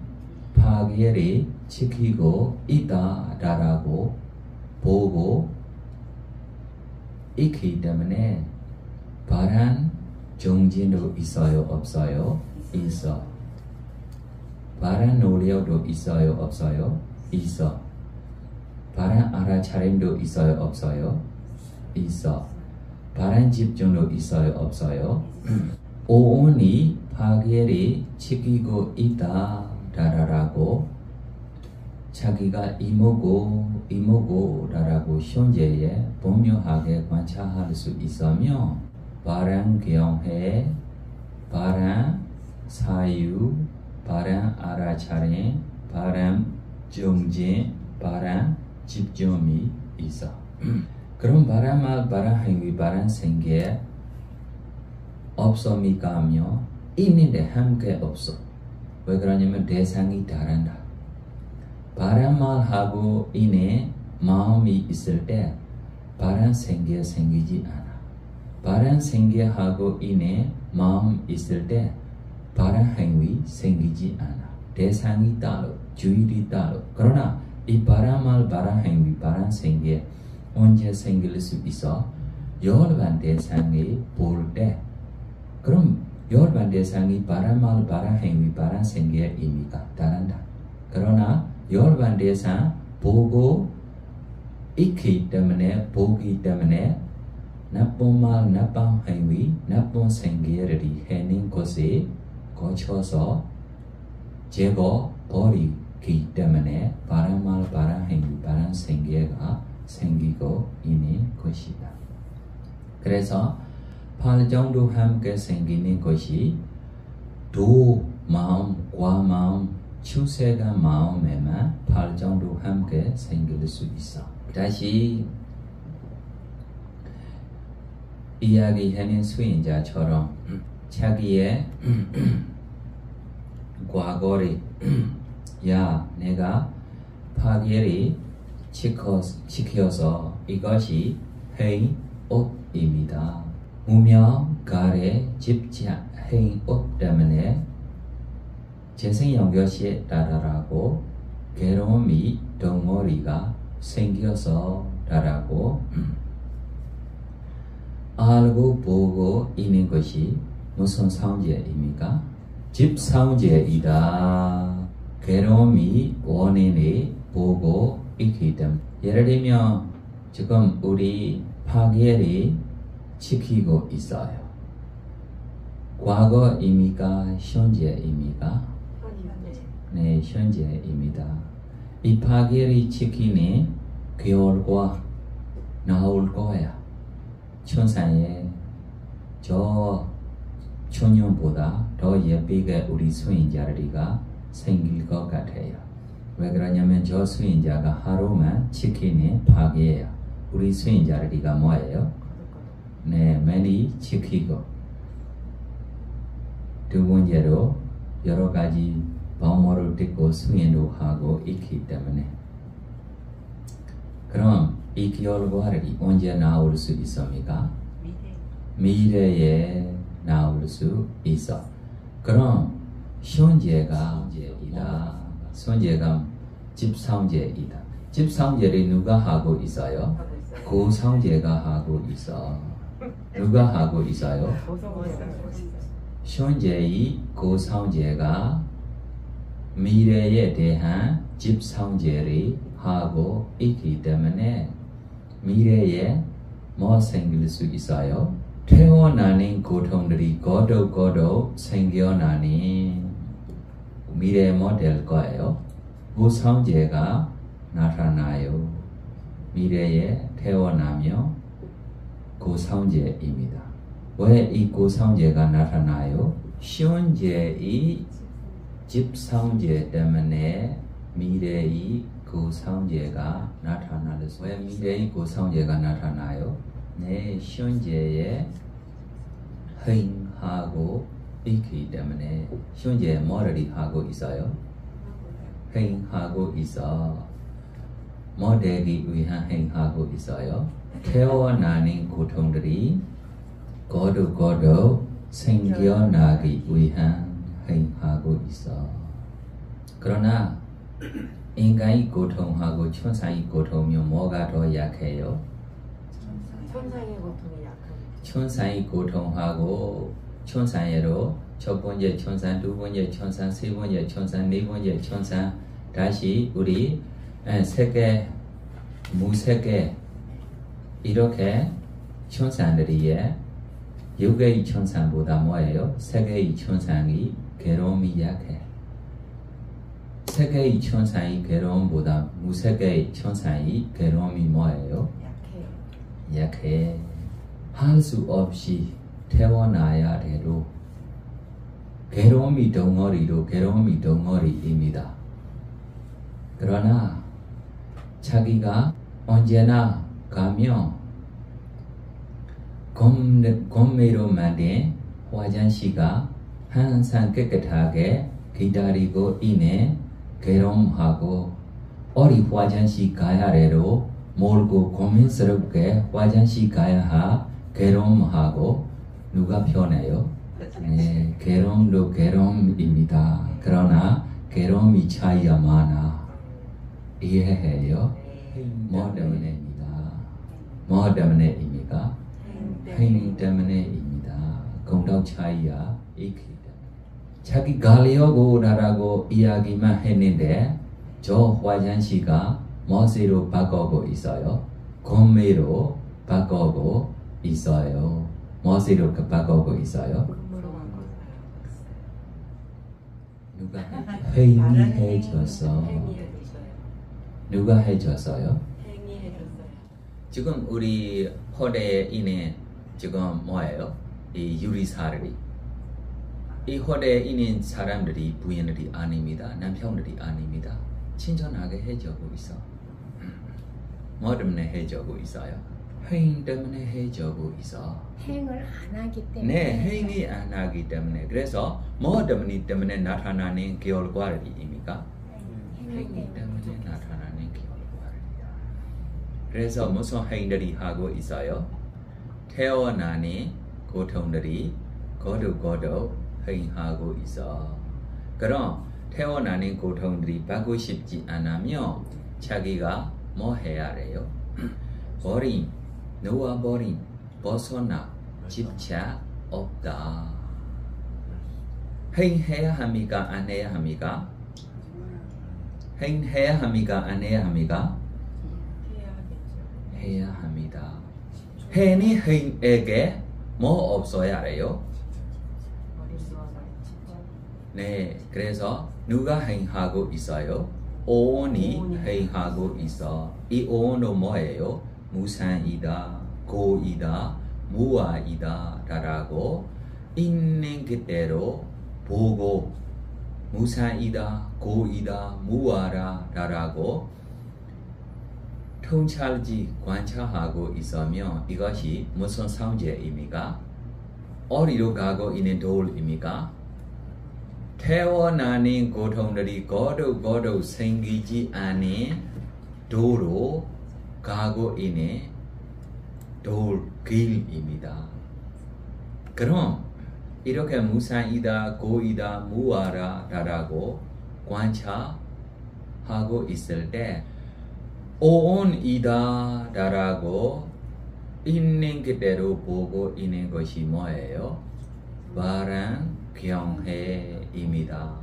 파괴를 지키고 있다라고 보고 있기 때문에 바람 정진도 있어요? 없어요? 있어. 바람 노력도 있어요? 없어요? 있어. 바람 알아차림도 있어요? 없어요? 있어. 바람 집중도 있어요? 없어요? 오온이 파괴를 지키고 있다라고 자기가 이모고라고 현재에 분명하게 관찰할 수 있으며 바람 경해, 바람 사유, 바람 알아차림, 바람 정진, 바람 집중이 있어. 그럼 바람말, 바람 행위, 바람 생계 없습니까? 하며 있는데 함께 없어. 왜 그러냐면 대상이 다른다. 바람말하고 인해 마음이 있을 때 바람 생계 생기지 않아. 바람 생계하고 인해 마음 있을 때 바람 행위 생기지 않아. 대상이 따로, 주일이 따로. 그러나 이 바람말, 바람 행위, 바람 생계 언제 생길 수 있어? 열반 대상이 볼 때. 그럼 열반 대상이 바람말, 바람 행위, 바람 생계의 의미가 다른다. 그러나 열반 대상 보고 있기 때문에 보기 때문에 나쁜 말, 나쁜 행위, 나쁜 생계를 해낸 것에 거쳐서 제거 버리기 때문에 바람 말, 바람 행위, 바람 생계가 생기고 있는 것이다. 그래서 8정도 함께 생기는 것이 도 마음, 과 마음, 추세가 마음에만 8정도 함께 생길 수 있어. 다시 이야기하는 수행자처럼 자기의 과거를 야 내가 파괴를 지켜서 이것이 행옷입니다. 무명 가래 집착 행옷 때문에 재생연결시에 따라라고 괴로움이 덩어리가 생겨서 라고 알고 보고 있는 것이 무슨 상제입니까? 집상제이다. 괴로움이 원인을 보고 있기 때문에 예를 들면 지금 우리 파괴를 지키고 있어요. 과거입니까? 현재입니까? 네, 현재입니다. 이 파괴를 지키는 결과 나올 거야. 천상에 저 천년보다 더 예쁘게 우리 수행자리가 생길 것 같아요. 왜 그러냐면 저 수행자가 하루만 지키는 파괴예요. 우리 수행자리가 뭐예요? 네, 많이 지키고 두 번째로 여러 가지 방법을 듣고 수행도 하고 있기 때문에 그럼 이 결과를 언제 나올 수 있습니까? 미래에 나올 수 있어. 그럼 현재가 이다. 현재가 집상제이다. 집상제를 누가 하고 있어요? 고상제가 하고 있어. 누가 하고 있어요? 현재의 고상제가 미래에 대한 집상제를 하고 있기 때문에 미래에 뭐 생길 수 있어요? 태어나는 고통들이 거듭 생겨나는 미래에 뭐 될 거예요? 고상제가 나타나요. 미래에 태어나며 고상제입니다. 왜 이 고상제가 나타나요? 현재의 집상제 때문에 미래의 고상제가 나타나요. 왜 미래의 고상제가 나타나요? 네, 현재에 행하고 있기 때문에 현재에 뭐를 하고 있어요? 행하고 있어. 모델이 위한 행하고 있어요. 태어나는 고통들이 거듭 생겨나기 위한 행하고 있어. 그러나 인간의 고통하고 천사의 고통이 뭐가 더 약해요? 천상의 고통이 약합니다. 천사의 고통하고 천사예로 첫 번째 천사, 두 번째 천사, 세 번째 천사, 네 번째 천사 다시 우리 세계 무세계 이렇게 천사들이에 육의 천사보다 뭐예요? 세계의 천사의 괴로움이 약해. 세계의 천사의 괴로움보다 무세계의 천사의 괴로움이 뭐예요? 약해. 할 수 없이 태어나야 돼도 괴로움이 덩어리입니다. 그러나 자기가 언제나 가면 곰매로 만든 화장실가 항상 깨끗하게 기다리고 있네. 괴로움하고 어디 화장실 가야 해도 몰고 고민스럽게 화장실 가야 하 괴로움하고 누가 편해요? 네, 괴로움도 괴로움입니다. 그러나 괴로움이 차이가 많아. 이해해요? 뭐 때문에입니다. 뭐 때문에입니까? 행위 때문에입니다. 공덕 차이가 있기 때문에. 자기 가려고 나라고 이야기만 했는데 저 화장실가 멋으로 바꾸고 있어요. 곰매로 바꾸고 있어요. 멋으로 바꾸고 있어요. 누가 회의해줬어? 누가 해줬어요? 지금 우리 호대에 있는 지금 뭐예요? 이 유리사들이 이 호대에 있는 사람들이 부인들이 아닙니다. 남편들이 아닙니다. 친절하게 해주고 있어. 뭐 때문에 해주고 있어요? 행위 때문에 해주고 있어. 행을 안 하기 때문에. 네, 행위 안 하기 때문에. 그래서 뭐 때문에 나타나는 결과입니까? 행위 때문에 나타나는 결과입니다. 그래서 무슨 행위들이 하고 있어요? 태어나는 고통들이 거듭 행하고 있어. 그럼 태어나는 고통들이 받고 싶지 않으면 자기가 뭐 해야 해요? 놓아버린 벗어나 집착 없다. 행해야 합니까? 안 해야 합니까? 행해야 합니까? 안 해야 합니까? 해야 합니다. 행이 행에게 뭐 없어야 해요? 네, 그래서 누가 행하고 있어요? 오온이 행하고 있어. 이 오온은 뭐예요? 무산이다, 고이다, 무아이다 라고 있는 그대로 보고 무산이다, 고이다, 무아라 라고 통찰지 관찰하고 있으면 이것이 무슨 상제입니까? 어디로 가고 있는 도입니까? 태어나는 고통들이 거듭 생기지 않은 도로 가고 있는 돌길입니다. 그럼 이렇게 무산이다, 고이다, 무아라 라고 관찰하고 있을 때 오온이다 라고 있는 그대로 보고 있는 것이 뭐예요? 바람경해입니다.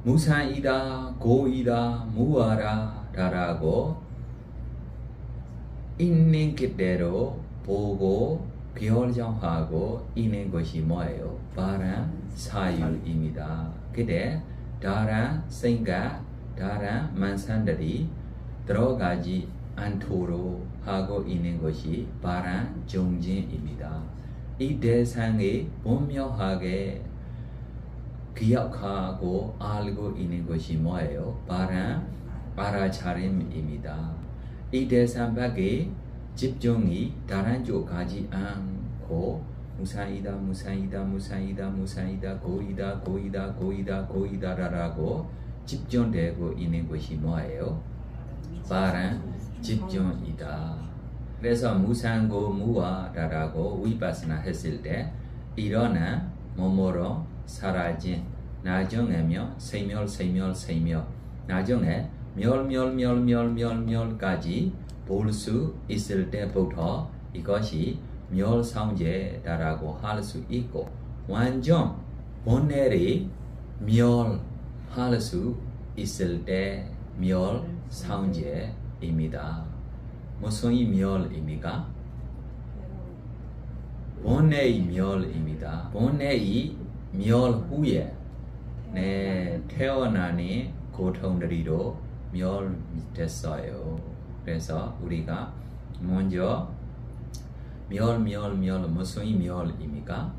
무산이다, 고이다, 무아라 라고 있는 그대로 보고 결정하고 있는 것이 뭐예요? 바람 사유입니다. 그때 다른 생각, 다른 만산들이 들어가지 않도록 하고 있는 것이 바람 정진입니다. 이 대상이 분명하게 기억하고 알고 있는 것이 뭐예요? 바람 알아차림입니다. 이 대상 밖에 집중이 다른 쪽 가지 않고 무사이다, 고이다 라고 집중되고 있는 것이 뭐예요? 바람 집중이다. 그래서 무상고 무와다라고 위파스나 했을 때 일어나 몸으로 사라진 나중에며 세멸 나중에 멸까지 볼 수 있을 때부터 이것이 멸상제다라고 할 수 있고 완전 본래의 멸할 수 있을 때 멸상제입니다. 무슨 멸입니까? 본래의 멸입니다. 본래의 멸 후에 태어나니 고통들이도 멸됐어요. 그래서 우리가 먼저 무슨 멸입니까?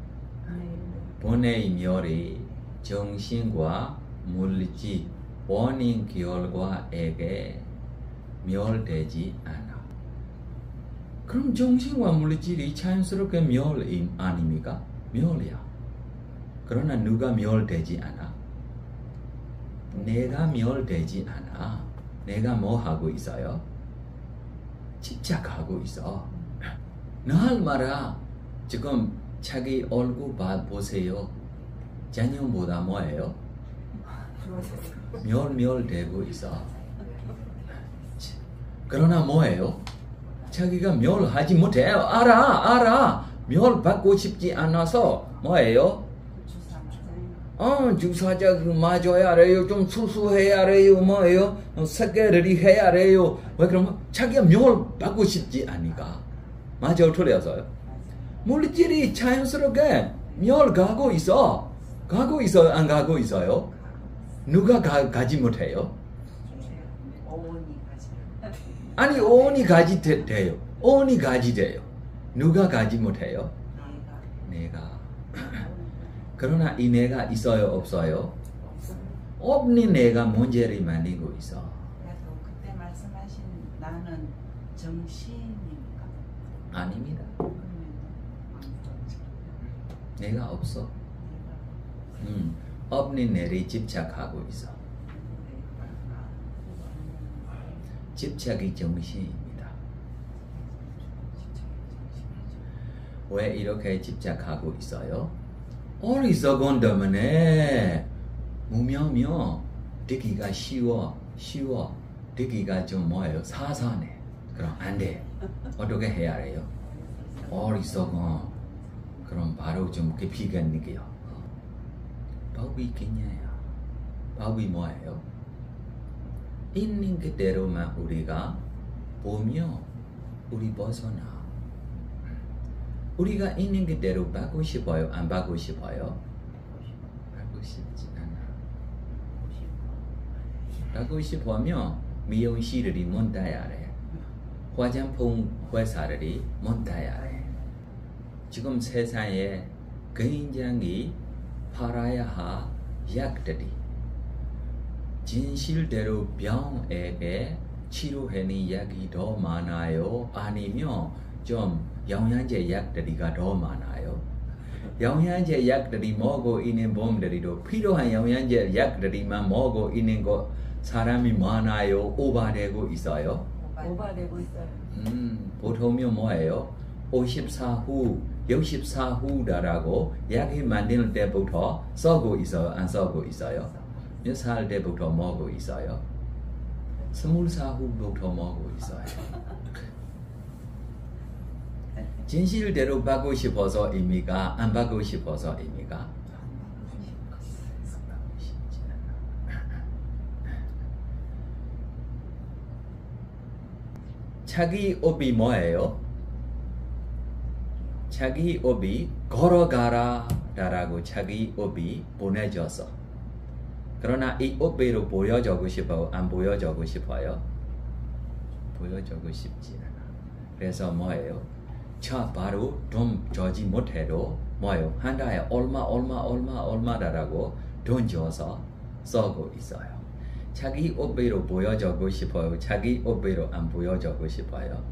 본래의 멸이 정신과 물질 원인 결과에게 멸되지 않아. 그럼 정신과 물질이 자연스럽게 멸 아닙니까? 멸이야. 그러나 누가 멸되지 않아? 내가 멸되지 않아. 내가 뭐 하고 있어요? 집착하고 있어. 날마다 지금 자기 얼굴 보세요. 작년보다 뭐예요? 멸되고 있어. 그러나 뭐예요? 자기가 멸하지 못해요. 알아. 멸받고 싶지 않아서 뭐예요? 주사자 맞아야 해요. 좀 수수해야 해요. 뭐예요? 색깔이 해야 해요. 왜 그러면 자기가 멸받고 싶지 않으니까. 맞아요, 틀렸어요. 물질이 자연스럽게 멸 가고 있어. 가고 있어요, 안 가고 있어요? 누가 가지 못해요? 아니, 오온이 가지 돼요. 오온이 가지 돼요. 누가 가지 못해요? 내가. 그러나 이 내가 있어요, 없어요? 없는 내가 문제를 만들고 있어. 그래서 그때 말씀하신 나는 정신입니까? 아닙니다. 내가 없어. 없는 내를 집착하고 있어. 집착이 정신입니다. 왜 이렇게 집착하고 있어요? 어리석은 때문에 무명명 듣기가 쉬워. 듣기가 좀 뭐예요? 사사네. 그럼 안 돼. 어떻게 해야 해요? 어리석은 그럼 바로 좀 깊이가 느껴요. 법이 그냐야. 법이 뭐예요? 있는 그대로만 우리가 보며 우리 벗어나. 우리가 있는 그대로 받고 싶어요? 안 받고 싶어요? 받고 싶지 않아. 받고 싶으면 미용실이 문 닫아야 해. 화장품 회사들이 문 닫아야 해. 지금 세상에 굉장히 팔아야 할 약들이 진실대로 병에게 치료하는 약이 더 많아요? 아니면 좀 영양제 약들이 더 많아요? 영양제 약들이 먹고 있는 분들이도 필요한 영양제 약들이만 먹고 있는 거 사람이 많아요? 오버되고 있어요? 오버되고 있어요. 보통은 뭐예요? 54후, 64후라고 약이 만들 때부터 쓰고 있어요? 안 쓰고 있어요? 몇 살 때부터 먹고 있어요? 24후부터 먹고 있어요. 진실대로 받고 싶어서입니까? 안 받고 싶어서입니까? 자기 업이 뭐예요? 자기 업이 걸어가라 라고 자기 업이 보내줘서. 그러나 이 업배로 보여주고 싶어요? 안 보여주고 싶어요? 보여주고 싶지 않아. 그래서 뭐예요? 차 바로 돈 주지 못해도 뭐예요? 한 달에 얼마라고 돈 줘서 쓰고 있어요. 자기 업배로 보여주고 싶어요? 자기 업배로 안 보여주고 싶어요?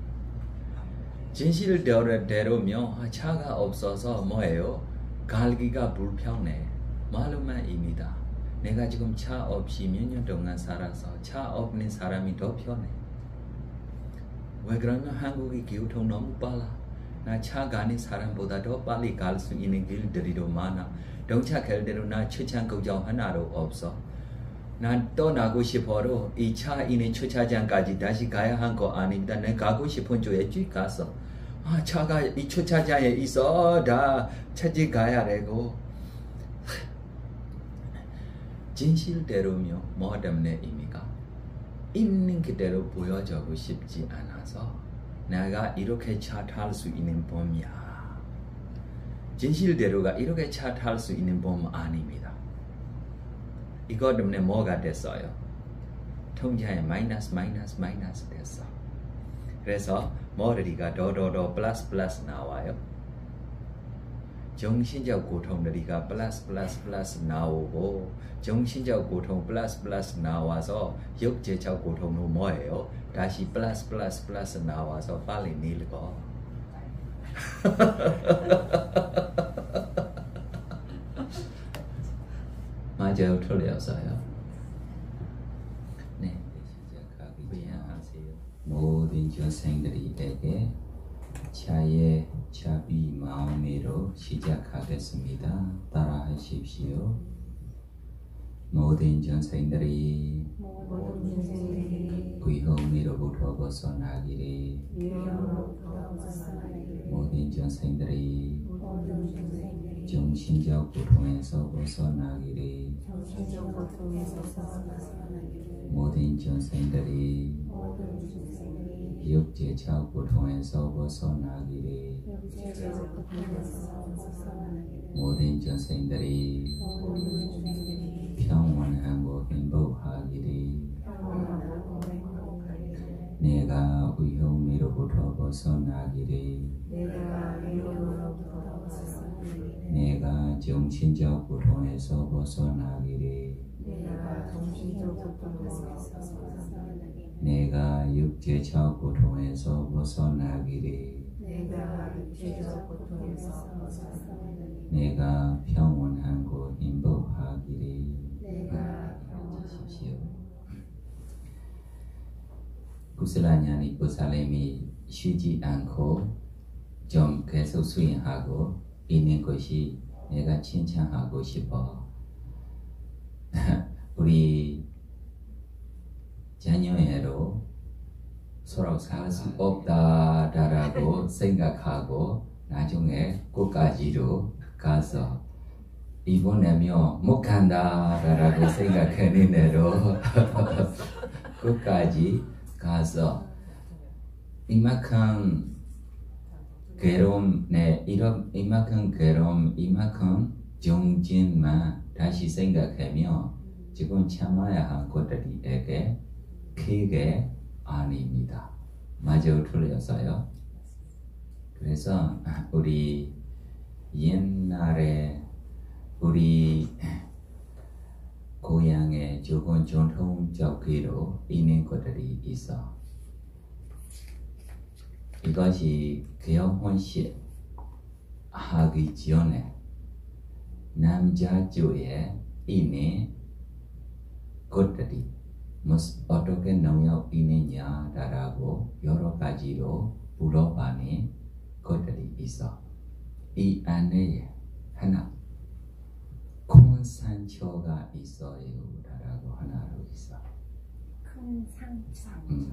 진실대로면 차가 없어서 뭐예요? 갈기가 불편해. 말로만입니다. 내가 지금 차 없이 몇 년 동안 살아서 차 없는 사람이 더 편해. 왜 그러면 한국의 교통 너무 빨라. 나 차 가는 사람보다 더 빨리 갈 수 있는 길들이도 많아. 동착할 대로 나 주차장 걱정 하나도 없어. 난 떠나고 싶어도 이 차 있는 주차장까지 다시 가야 한 거 아닙니다. 내가 가고 싶은 쪽에 쭉 갔어. 아, 차가 이 주차장에 있어. 다 찾아가야 되고. 진실대로며 뭐 때문에 입니까? 있는 그대로 보여주고 싶지 않아서 내가 이렇게 차 탈 수 있는 범이야. 진실대로가 이렇게 차 탈 수 있는 범 아닙니다. 이것 때문에 뭐가 됐어요? 통장에 마이너스 됐어. 그래서 머리가 더 플러스 나와요. 정신적 고통들이가 플러스 나오고 정신적 고통 플러스 나와서 육체적 고통은 뭐예요? 다시 플러스 나와서 빨리 늙어. 맞아요, 틀렸어요. 네, 시작하기 위하세요. 모든 전생들에게 차의 자비 마음으로 시작하겠습니다. 따라하십시오. 모든 전생들이 위험으로부터 벗어나기를. 모든 전생들이 정신적 고통에서 벗어나기를. 모든 전생들이 육체적 고통에서 벗어나기를. 모든 전생들이 평온하고 행복하기를. 내가 위험으로부터 벗어나기를. 내가 정신적 고통에서 벗어나기를. 내가 육체적 고통에서 벗어나기를. 내가 평온하고 행복하기를. 앉으십시오. 구슬라냐니 부살렘이 쉬지 않고 좀 계속 수행하고 있는 것이 내가 칭찬하고 싶어. 우리 자녀애로 서로 살 수 없다라고 생각하고 나중에 끝까지로 가서 이번에면 못 간다라고 생각하는 대로 끝까지 가서 이만큼 괴로움, 이만큼 괴로움, 이만큼 정진만 다시 생각하며 지금 참아야 할 것들에게 크게 아닙니다. 맞아요, 틀렸어요? 그래서 우리 옛날에 우리 고향에 좋은 전통적으로 있는 것들이 있어. 이것이 결혼식 하기 전에 남자 쪽에 있는 것들이 어떻게 능력 있느냐라고 여러 가지로 물어보는 것들이 있어. 이 안에 하나 큰 상처가 있어요 라고 하나로 있어. 큰 상처.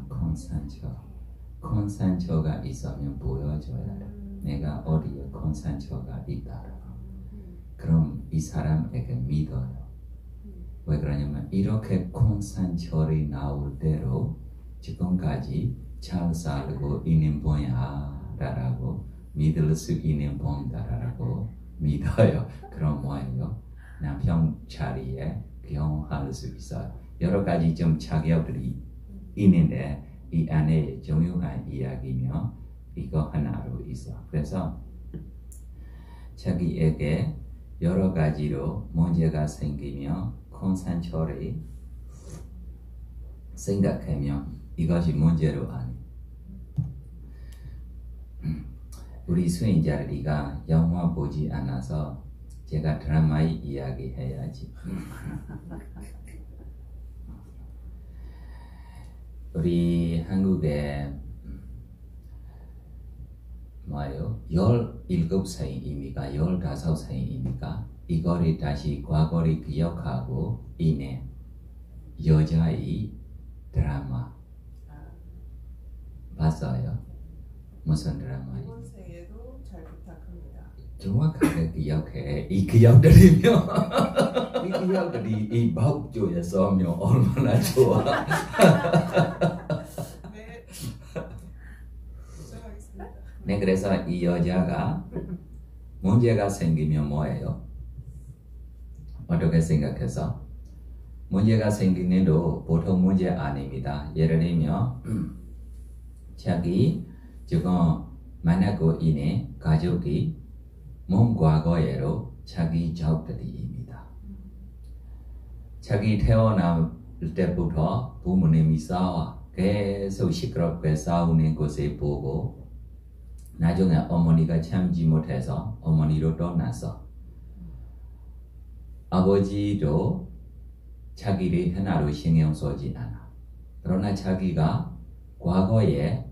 큰 상처. 큰 상처가 있으면 보여줘야 돼. 내가 어디에 큰 상처가 있다라고. 그럼 이 사람에게 믿어요. 왜 그러냐면 이렇게 큰 상처를 나올 대로 지금까지 잘 살고 있는 분야라고 믿을 수 있는 분다라고 믿어요. 그럼 뭐예요? 남편 자리에 경험할 수 있어요. 여러 가지 좀 자격들이 있는데 이 안에 중요한 이야기며 이거 하나로 있어. 그래서 자기에게 여러 가지로 문제가 생기며 큰 상처를 생각하면 이것이 문제로 아니. 우리 수행자들이가 영화 보지 않아서 제가 드라마의 이야기 해야지. 우리 한국에 뭐예요? 17살입니까? 15살입니까? 이거를 다시 과거를 기억하고 있는 여자의 드라마 봤어요? 무슨 드라마예요? 이번 생에도 잘 부탁합니다. 정확하게 기억해. 이 기억들이면 이 기억들이 이 마법조에 써면 얼마나 좋아. 네. 시작하겠습니다. 네, 그래서 이 여자가 문제가 생기면 뭐예요? 어떻게 생각해서? 문제가 생기는도 보통 문제 아닙니다. 예를 들면 자기 지금 만나고 있는 가족이 먼 과거에로 자기 자식들입니다. 자기 태어날 때부터 부모님이 싸워 계속 시끄럽게 싸우는 것을 보고 나중에 어머니가 참지 못해서 어머니로 떠났어. 아버지도 자기를 하나로 신경 쓰지 않아. 그러나 자기가 과거에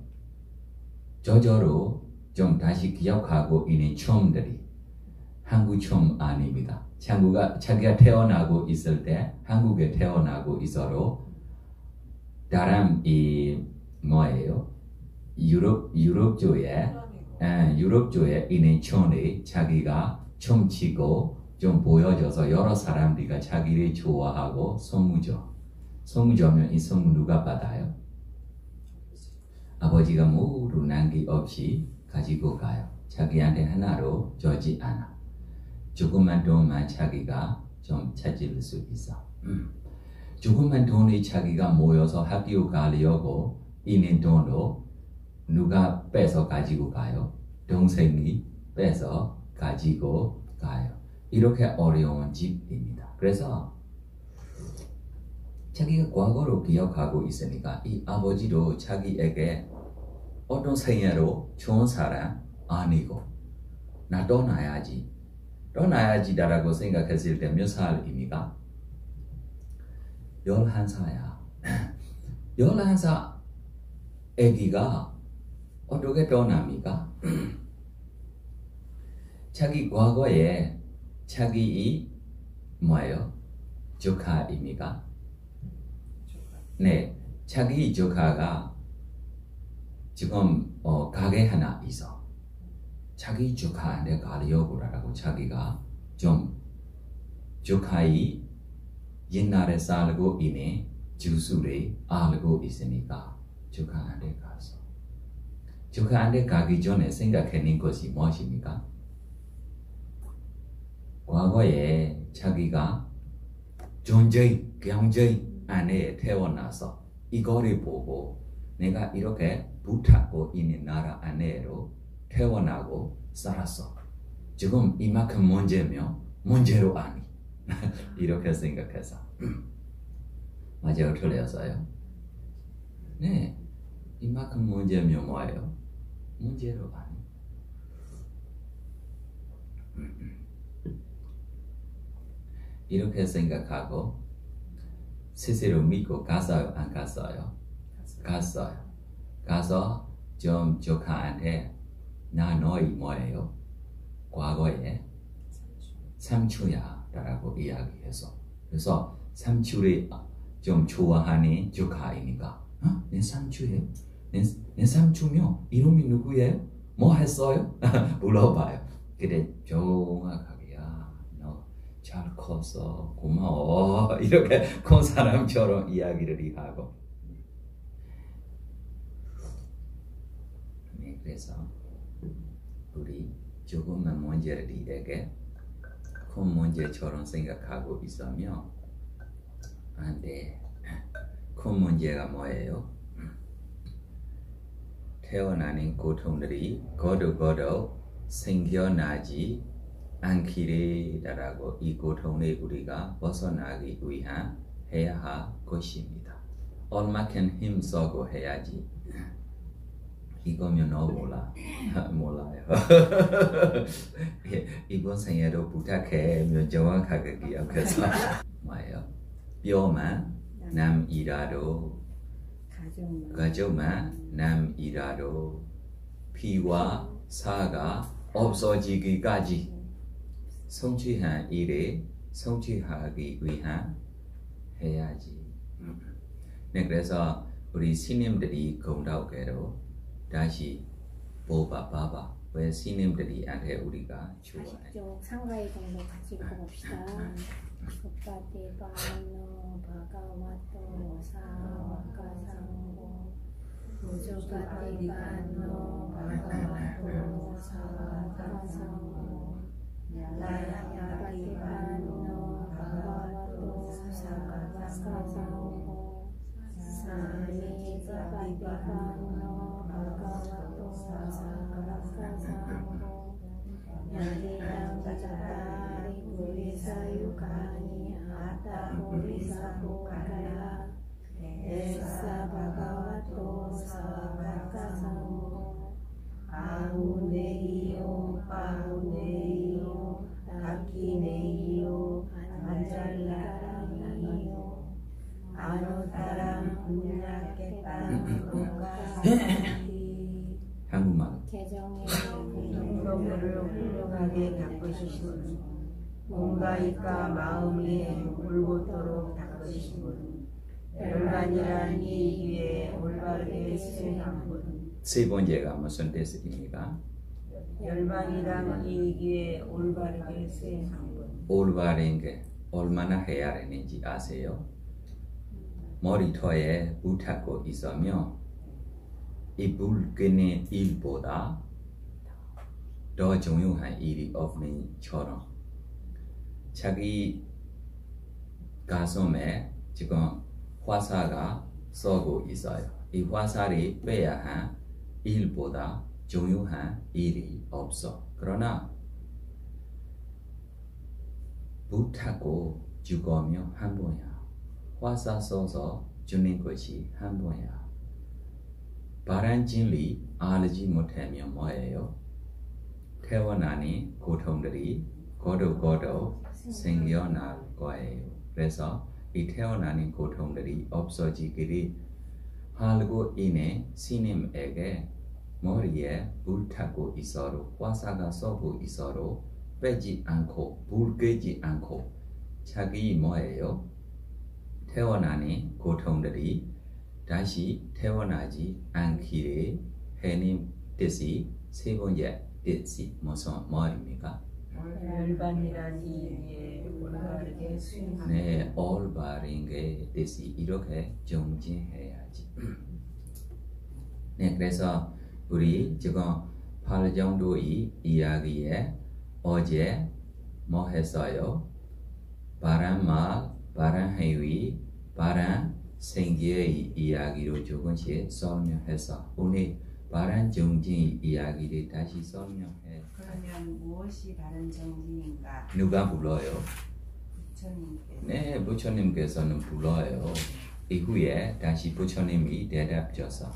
저절로 좀 다시 기억하고 있는 춤들이 한국 춤 아닙니다. 자기가 태어나고 있을 때 한국에 태어나고 있어도 다른 이 뭐예요? 유럽 쪽에 있는 춤을 자기가 춤추고 좀 보여줘서 여러 사람들이 자기를 좋아하고 선물줘. 선물주면 이 선물 누가 받아요? 아버지가 모두 남기 없이 가지고 가요. 자기한테 하나로 주지 않아. 조금만 돈만 자기가 좀 찾을 수 있어. 조금만 돈이 자기가 모여서 학교 가려고 있는 돈도 누가 뺏어 가지고 가요? 동생이 뺏어 가지고 가요. 이렇게 어려운 집입니다. 그래서 자기가 과거로 기억하고 있으니까 이 아버지도 자기에게 어떤 생애로 좋은 사람 아니고 나 떠나야지라고 생각했을 때 몇 살입니까? 11살이야. 11살 애기가 어떻게 떠납니까? 자기 과거에 자기 뭐예요? 조카입니까? 네, 자기 조카가 지금 가게 하나 있어. 자기 조카한테 가려고라고 자기가 좀 조카의 옛날에 살고 있는 주소를 알고 있으니까 조카한테 가서 조카한테 가기 전에 생각하는 것이 무엇입니까? 과거에 자기가 경제 안에 태어나서 이거를 보고 내가 이렇게 붙잡고 있는 나라 안에로 태어나고 살았어. 지금 이만큼 문제면 문제로 아니. 이렇게 생각해서 맞아요? 틀렸어요? 네, 이만큼 문제면 뭐예요? 문제로 아니. 이렇게 생각하고 스스로 믿고 갔어요? 안 갔어요? 갔어요. 가서 좀 조카한테 나 너희 뭐예요? 과거에 삼촌이야 라고 이야기해서 그래서 삼촌이 좀 좋아하는 조카이니까 내 삼촌이에요? 내 삼촌이요? 이름이 누구예요? 뭐 했어요? 물어봐요. 그래 정확하게 너 잘 컸어 고마워 이렇게 큰 사람처럼 이야기를 하고 네, 그래서 우리 조금만 문제들에게 큰 문제처럼 생각하고 있으면 안 돼. 큰 문제가 뭐예요? 태어나는 고통들이 거듭거듭 생겨나지 않기를 이 고통을 우리가 벗어나기 위한 해야 할 것입니다. 얼마큼 힘쓰고 해야지. 이거면 너 몰라요. 이번 생에도 부탁해 정확하게 기억해서 뭐예요? 뼈만 남이라도 가족만 남이라도 피와 사가 없어지기까지 성취한 일에 성취하기 위한 해야지. 네, 그래서 우리 스님들이 공덕회로 다시 봐봐. 왜 스님들이한테 우리가 좋아해? 40쪽 상가의 정도 같이 읽어봅시다. 우파티바노 바가와토 사와카상고 우주파티바노 바가와토 사와카상고 야야파티바노 바가와토 사와카상고 사미지파티바노 바가와토 사와카상고 야리랑자타리 부리사유가니 아타보리사보가라 에사 바가와토 사와카상고 아우네이요 빠우네이요 다키네이요 안잘라라니요 아노타람 분야케탄 로카사티 한국말. 개정의 공덕회를 훌륭하게 닦으시는 몸과 마음이 울고토록 닦으시는 열반이란 이 위에 올바르게 수행한 분 세 번째가 무슨 뜻입니까? 열반이란 이 위에 올바르게 수행한 분 올바른 게 얼마나 해야 되는지 아세요? 머리터에 붙잡고 있으면 이 불끈의 일보다 더 중요한 일이 없는 처럼 자기 가슴에 지금 화살가 쏘고 있어요. 이 화살이 빼야 한 일보다 중요한 일이 없어. 그러나 붙잡고 죽으면 한 번이야. 화살 쏘서 죽는 것이 한 번이야. 바른 진리 알지 못하면 뭐예요? 태어나는 고통들이 거듭 생겨날 거예요. 그래서 이 태어나는 고통들이 없어지기를 하고 있는 스님에게 머리에 불 타고 있어도 화살가 쏘고 있어도 빼지 않고 불 끄지 않고 자기 뭐예요? 태어나는 고통들이 다시 태어나지 않기를 하는 뜻이 세 번째 뜻이 무슨 말입니까? 열반이란 이 위에 올바르게 수행한 네, 올바른 게 뜻이 이렇게 정진해야지. 네, 그래서 우리 지금 8 정도의 이야기에 어제 뭐 했어요? 바른 말, 바른 행위, 바른 생계의 이야기로 조금씩 설명해서 오늘 바른 정진 이야기를 다시 설명해. 그러면 무엇이 바른 정진인가? 누가 불러요? 부처님께서. 네, 부처님께서는 불러요. 이후에 다시 부처님이 대답 줘서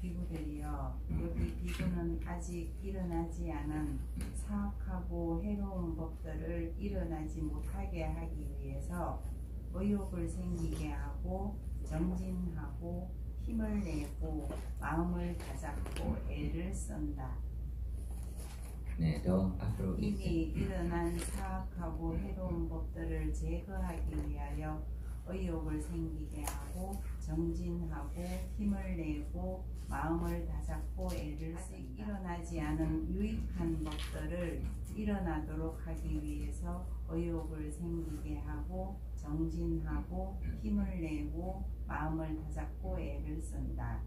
비구들이여, 여기 비구는 아직 일어나지 않은 사악하고 해로운 법들을 일어나지 못하게 하기 위해서 의욕을 생기게 하고 정진하고 힘을 내고 마음을 다잡고 애를 쓴다. 네, 더 앞으로 이미 일어난 사악하고 해로운 법들을 제거하기 위하여 의욕을 생기게 하고 정진하고 힘을 내고 마음을 다잡고 애를 쓴다. 일어나지 않은 유익한 법들을 일어나도록 하기 위해서 의욕을 생기게 하고 정진하고 힘을 내고 마음을 다잡고 애를 쓴다.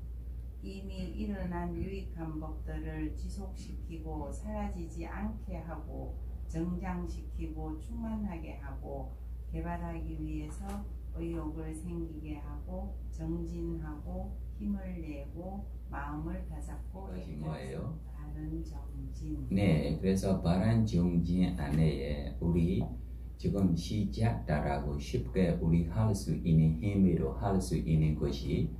이미 일어난 유익한 법들을 지속시키고 사라지지 않게 하고 정장시키고 충만하게 하고 개발하기 위해서 의욕을 생기게 하고 정진하고 힘을 내고 마음을 다잡고 그것이 뭐예요? 바른 정진. 네, 그래서 바른 정진 안에 우리 지금 시작다라고 쉽게 우리 할 수 있는 힘으로 할 수 있는 것이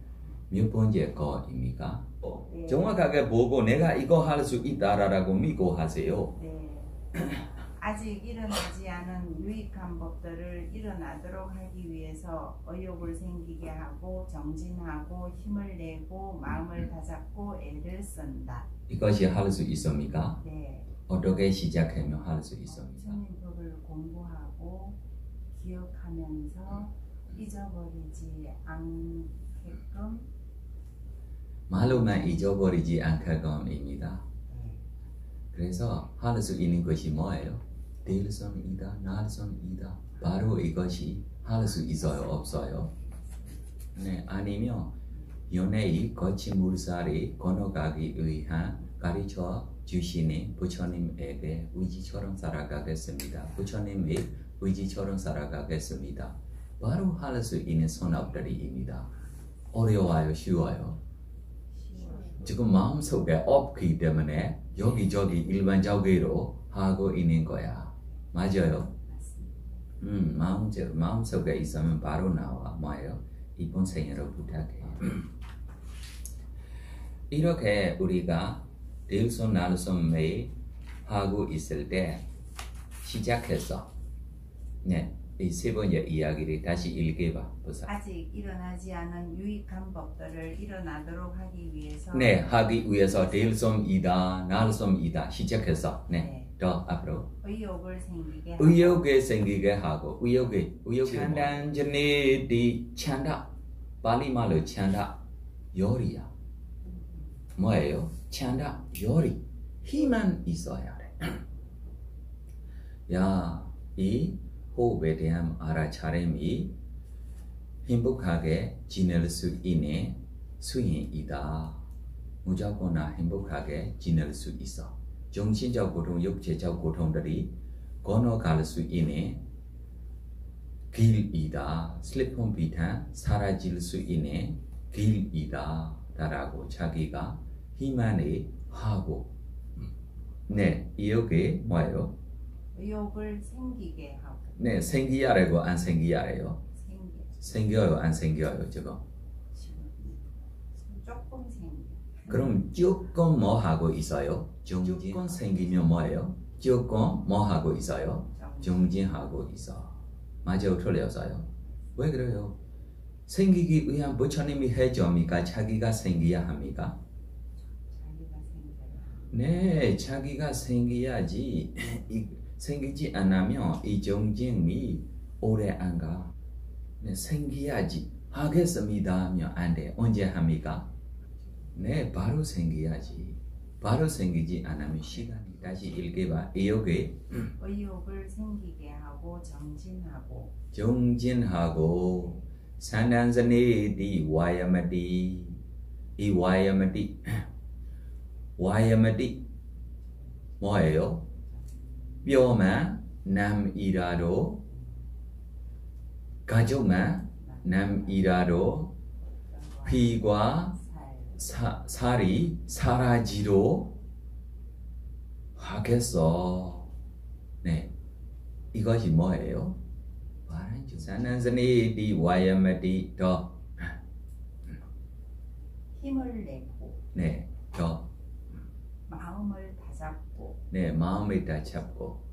몇 번째 거입니까? 네. 정확하게 보고 내가 이거 할 수 있다라고 믿고 하세요. 네. 아직 아직 일어나지 않은 유익한 법들을 일어나도록 하기 위해서 의욕을 생기게 하고 정진하고 힘을 내고 마음을 다잡고 애를 쓴다. 이것이 할 수 있습니까? 네. 어떻게 시작하면 할 수 있습니까? 천인법을 공부하고 기억하면서 잊어버리지 않게끔 말로만 잊어버리지 않게끔입니다. 그래서 할 수 있는 것이 뭐예요? 내일선이다, 날선이다. 바로 이것이 할 수 있어요, 없어요? 네, 아니면 연예의 거친 물살이 건너가기 위한 가르쳐 주시는 부처님에게 의지처럼 살아가겠습니다. 부처님의 의지처럼 살아가겠습니다. 바로 할 수 있는 선업들입니다. 어려워요, 쉬워요? 지금 마음속에 없기 때문에 여기저기 일반적으로 하고 있는 거야. 맞아요? 마음속에 있으면 바로 나와. 뭐예요? 이번 생애로 부탁해. 이렇게 우리가 내일손 날손 매일 하고 있을 때 시작해서 네, 이 세 번째 이야기를 다시 읽어봐 보세요. 아직 일어나지 않은 유익한 법들을 일어나도록 하기 위해서 네, 하기 위해서 내일손이다, 날손이다 시작해서 네, 더 앞으로 의욕을 생기게 하고 의욕을 생기게 하고 의욕이 찬단전에디 찬다 발리말로 찬다 요리야. 뭐예요? 찬다 요리 힘만 있어야 돼. 야, 이 호흡에 대한 알아차림이 행복하게 지낼 수 있는 수행이다. 무조건 행복하게 지낼 수 있어. 정신적 고통, 육체적 고통들이 건너갈 수 있는 길이다. 슬리폰 비탄 사라질 수 있는 길이다. 라고 자기가 희망을 하고 네, 이게 뭐예요? 의욕을 생기게 하고 네, 생기야라고 안 생기야래요? 생겨요, 안 생겨요, 지금? 조금 생겨. 그럼 조금 뭐 하고 있어요? 조금 생기면 뭐예요? 조금 뭐 하고 있어요? 정진하고 있어. 맞아요, 틀렸어요? 왜 그래요? 생기기 위한 부처님이 해줍니까? 자기가 생겨야 합니까? 자기가 생겨요. 네, 자기가 생겨야지. 생기지 않으면 이 정진이 오래 안 가. 네, 생겨야지. 하겠습니다 하면 안 돼. 언제 합니까? 네, 바로 생겨야지. 바로 생기지 않으면 시간이 다시 읽어봐. 의욕을 생기게 하고 정진하고 산단선에디 와야마디 이 와야마디 뭐예요? 뼈만 남이라도 가족만 남이라도 피과 살이 사라지로 하겠어. 네, 이것이 뭐예요? 산단선에디 와야마디 더 힘을 내고 네, 더 마음을 다잡고 네, 마음을 다잡고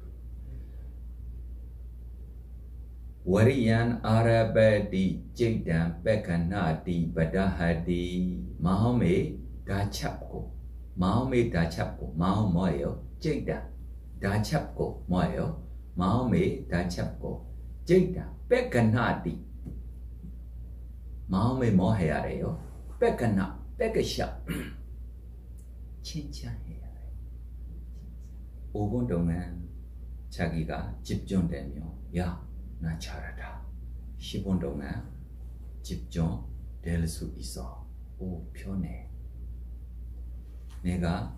Wariyan Arabadi Jaidan Pekanati Badahadi Mahome Dachapko Mahome Dachapko Mahome Moyo Jaidan Dachapko Moyo Mahome Dachapko Jaidan Pekanati Mahome Moheareo Pekana Pekasha 칭찬해야 돼. 5분 동안 자기가 집중되며 야, 나 잘하다. 10분 동안 집중될 수 있어. 오, 편해. 내가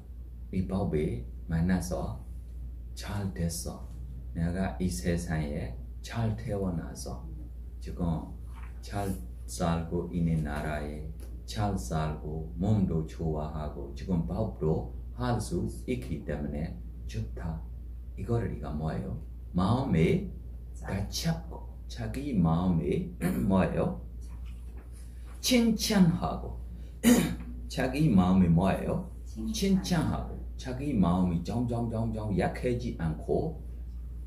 이 법에 만나서 잘 됐어. 내가 이 세상에 잘 태어나서 지금 잘 살고 있는 나라에 잘 살고 몸도 좋아하고 지금 법도 할 수 있기 때문에 좋다. 이거리가 뭐예요? 마음에 다잡고 자기 마음에 뭐예요? 칭찬하고 자기 마음이 뭐예요? 칭찬하고 자기 마음이 점점 약해지지 않고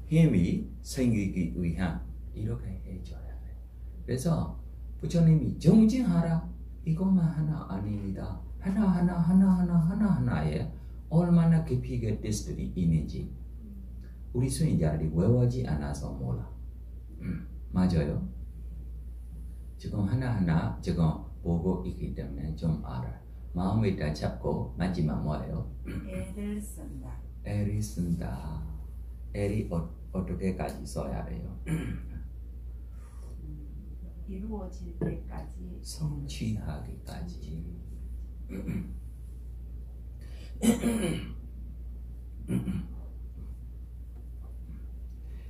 힘이 생기기 위한 이렇게 해줘야 돼. 그래서 부처님이 정진하라 이것만 하나 아닙니다. 하나하나에 얼마나 깊이게 뜻들이 있는지 우리 수행자들이 외우지 않아서 몰라. 맞아요. 지금 하나하나 지금 보고 있기 때문에 좀 알아. 마음에다 잡고 마지막 뭐예요? 애를 쓴다. 애를 쓴다. 애를 어떻게까지 써야 돼요? 이루어질 때까지 성취하기까지.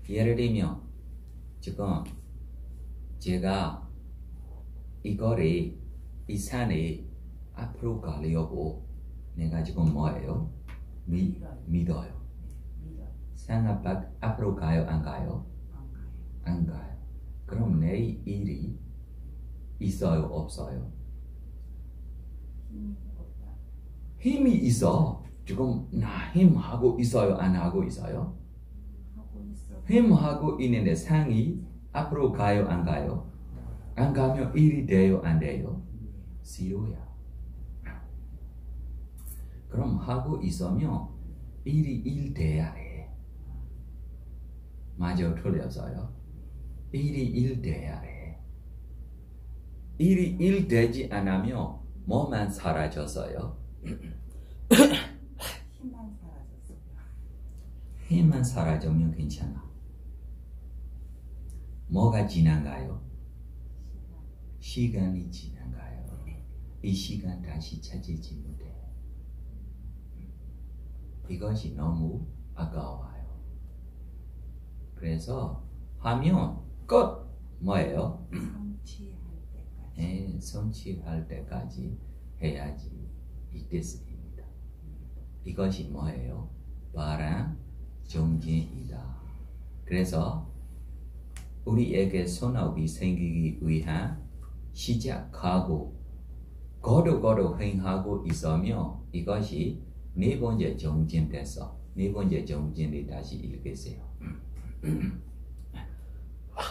예를 들면 지금 제가 이거를 이 산에 앞으로 가려고 내가 지금 뭐예요? 믿어요. 산 앞으로 가요? 안 가요? 안 가요. 그럼 내 일이 있어요? 없어요? 힘이 있어. 지금 나 힘하고 있어요? 안 하고 있어요? 힘하고 있는데 상이 앞으로 가요? 안 가요? 안 가면 일이 돼요? 안 돼요? 싫어요. 그럼 하고 있으면 일이 일 돼야 해. 맞아, 틀렸어요? 일이 일 돼야 해. 일이 일 되지 않으면 뭐만 사라졌어요? 힘만 사라졌어요. 힘만 사라지면 괜찮아. 뭐가 지나가요? 시간이 지나가요. 이 시간 다시 찾지 못해. 이것이 너무 아까워요. 그래서 하면 끝! 뭐예요? 성취할 때까지 해야지 이 뜻입니다. 이것이 뭐예요? 바람 정진이다. 그래서 우리에게 선업이 생기기 위한 시작하고 거룩거룩 행하고 있으며 이것이 네 번째 정진 됐어. 네 번째 정진이 다시 읽으세요.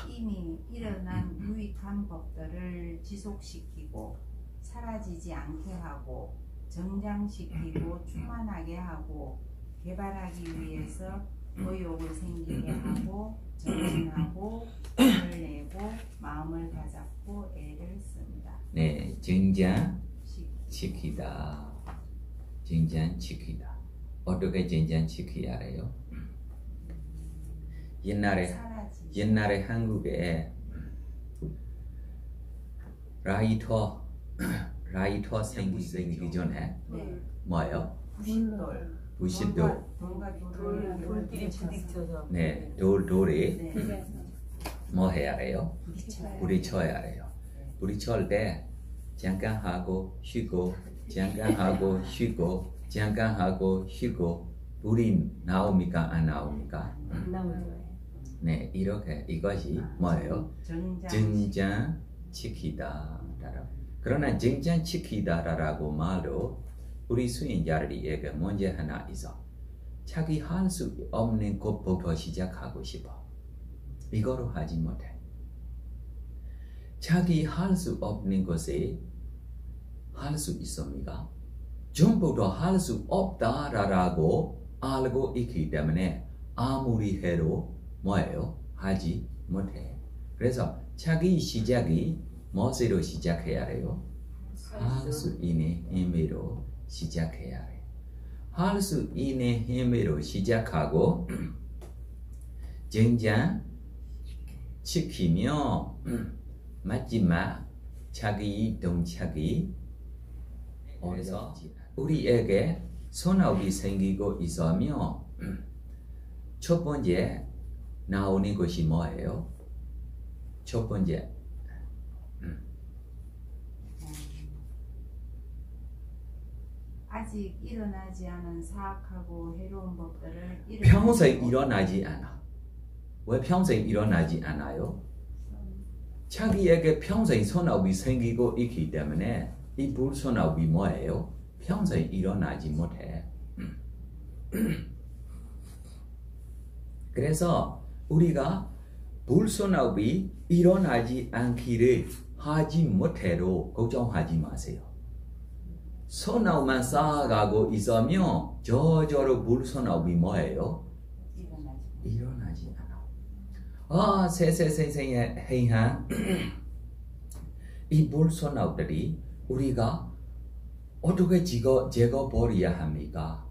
이미 일어난 유익한 법들을 지속시키고 사라지지 않게 하고 정장시키고 충만하게 하고 개발하기 위해서 의욕을 생기게 하고 정진하고 힘을 내고 마음을 다잡고 애를 쓴다. 네, 정장시키다. 정장시키다. 어떻게 정장시켜야 해요? 옛날에 한국에 라이터 생기기 전에 뭐예요? 부싯돌. 돌끼리 부딪혀서. 네, 돌이 뭐 해야 해요? 부딪혀야 해요. 부딪힐 때 잠깐 하고 쉬고 잠깐 하고 쉬고 잠깐 하고 쉬고 불이 나옵니까? 안 나옵니까? 네, 이렇게 이것이 뭐예요? 정장시키다. 그러나 정장시키다라고 말로 우리 수행자들에게 문제 하나 있어. 자기 할 수 없는 것부터 시작하고 싶어. 이거로 하지 못해. 자기 할 수 없는 것에 할 수 있습니까? 전부 다 할 수 없다라고 알고 있기 때문에 아무리 해도 뭐예요? 하지 못해. 그래서 자기 시작이 무엇으로 시작해야 해요? 할 수 있는 힘으로 시작해야 해. 할 수 있는 힘으로 시작하고 정장시키며 마지막 자기 동작이 어디서 우리에게 선업이 생기고 있으며 첫 번째 나오는 것이 뭐예요? 첫 번째 아직 일어나지 않은 사악하고 해로운 법들을 평생 일어나지 않아. 왜 평생 일어나지 않아요? 자기에게 평생 선업이 생기고 있기 때문에 이 불선업이 뭐예요? 평생 일어나지 못해. 그래서 우리가 불소나업이 일어나지 않기를 하지 못해도 걱정하지 마세요. 소나업만 쌓아가고 있으면 저절로 불소나업이 뭐예요? 일어나지 않아. 세세세세에 행한 이 불소나업들이 우리가 어떻게 제거버려야 합니까?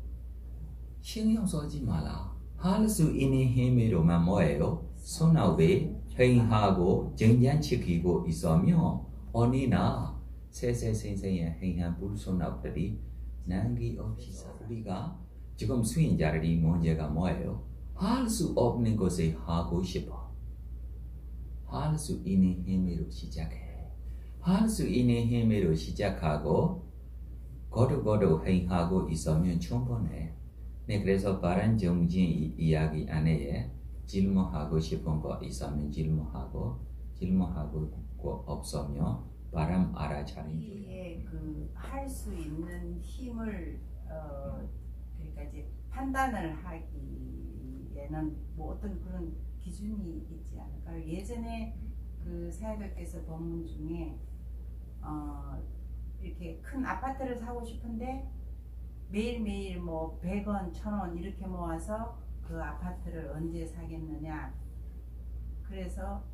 신경 쓰지 마라. 할 수 있는 힘으로만 뭐예요? 소나업에 행하고 정전시키고 있으면 어느나 세세세세에 행한 불소나업들이 난기없이 우리가 지금 수인자들이 문제가 뭐예요? 할 수 없는 것을 하고 싶어. 할 수 있는 힘으로 시작해. 할 수 있는 힘으로 시작하고 거듭거듭 행하고 있으면 충분해. 네, 그래서 바른 정진 이야기 안에 질문하고 싶은 거 있으면 질문하고 없으면 바람 알아차린 우리의 그 할 수 있는 힘을 그러니까 이제 판단을 하기에는 뭐 어떤 그런 기준이 있지 않을까요? 예전에 그 사회자께서 본문 중에 이렇게 큰 아파트를 사고 싶은데 매일매일 뭐 100원, 1000원 이렇게 모아서 그 아파트를 언제 사겠느냐. 그래서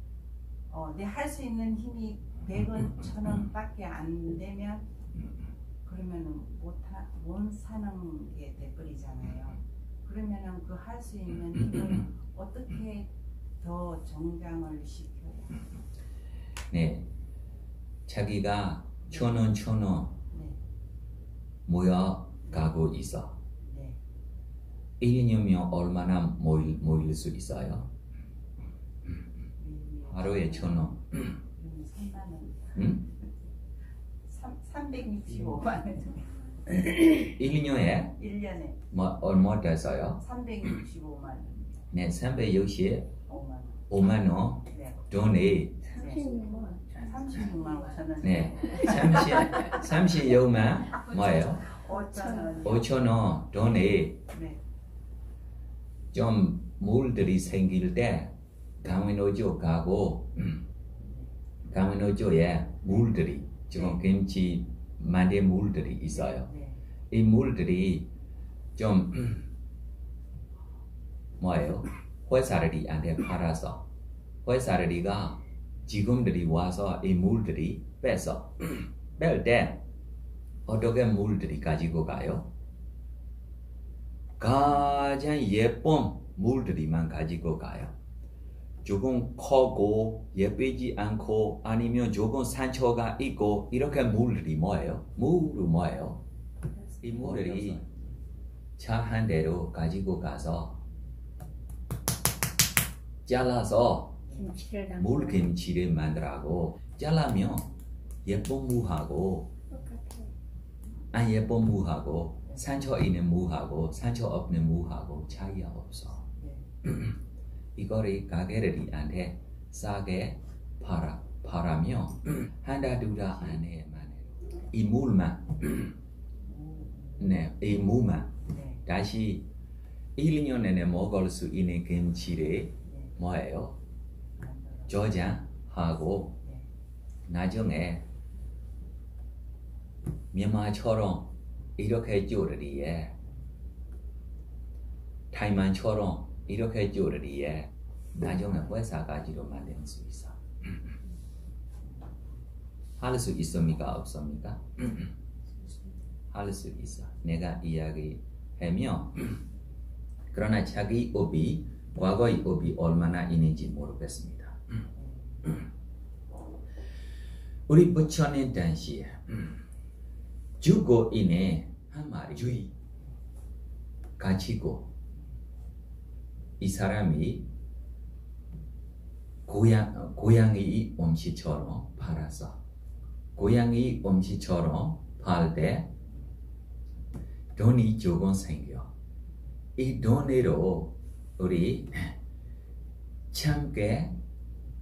내 할 수 있는 힘이 100원, 1000원 밖에 안 되면 그러면은 못 사는 게 돼버리잖아요. 그러면은 그 할 수 있는 힘을 어떻게 더 정장을 시켜야? 네, 자기가 1000원 네. 모여가고 있어. 네. 1년이면 얼마나 모일 수 있어요? 하루에 1000원. 3만 원. 응? 365만 원. 1년에 1년에 얼마 됐어요? 365만 원. 네, 365만 5만 원. 원 네. 돈이 36만 5천 원. 네, 36만 뭐예요? 5천 원. 5,000원 돈이 네. 좀 물들이 생길 때 강원노조 가고 강원노조에 물들이 지금 김치 만든 물들이 있어요. 네. 이 물들이 좀 뭐예요? 회사들이한테 팔아서 회사들이가 직원들이 와서 이 물들이 뺏어 뺄 때 어떻게 물들이 가지고 가요? 가장 예쁜 물들이만 가지고 가요. 조금 커고 예쁘지 않고 아니면 조금 상처가 있고 이렇게 물들이 뭐예요? 물은 뭐예요? 이 물들이 차 한 대로 가지고 가서 잘라서 물김치를 만들라고 잘라면 예쁜 무하고 안 예쁜 무하고 상처 있는 무하고 상처 없는 무하고 차이가 없어. 이거를 가게들이한테 싸게 팔아면 한다 두다 안에 이 물만 네, 이 무만 다시 1년 내내 먹을 수 있는 김치를 뭐예요? 저장하고 나중에 미얀마처럼 이렇게 쪼르리에 타이완처럼 이렇게 쪼르리에 나중에 회사 가지로 만들 수 있어. 할 수 있습니까? 없습니까? 할 수 있어. 내가 이야기하면 그러나 자기 업이 과거의 업이 얼마나 있는지 모르겠습니다. 우리 부처님 당시에 주고인의 한 마리 주의 가지고 이 사람이 고양이 음식처럼 팔았어. 고양이 음식처럼 팔 때 돈이 조금 생겨. 이 돈으로 우리 참깨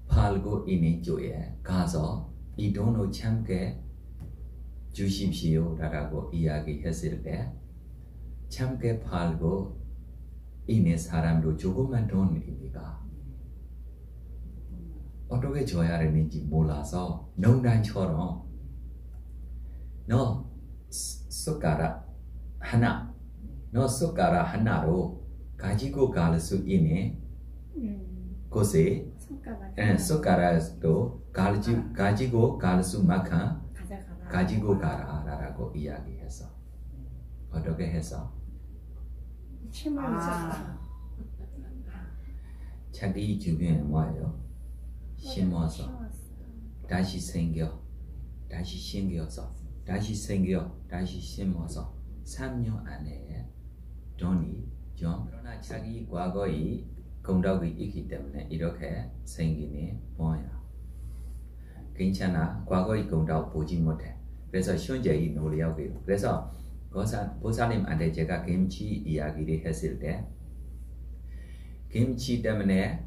팔고 있는 쪽에 가서 이 돈을 참깨 주십시오라고 이야기했을 때 참깨 팔고 있는 사람도 조금만 돈입니까? 어떻게 줘야 되는지 몰라서 농단처럼 너 숟가락 하나로 가지고 갈 수 있는 곳에 숟가락도 가지고 갈 수만큼 가지고 가라라고 이야기했어. 어떻게 해서? 침을 쳤다. 자기 주변에 뭐예요? 심어서 다시 생겨, 다시 생겨서, 다시 생겨, 다시 심어서 3년 안에 돈이 좀 그러나 자기 과거의 공덕이 있기 때문에 이렇게 생기니 뭐야? 괜찮아. 과거의 공덕 보지 못해. 그래서 현재의 노력이고 그래서 보살님한테 제가 김치 이야기를 했을 때 김치 때문에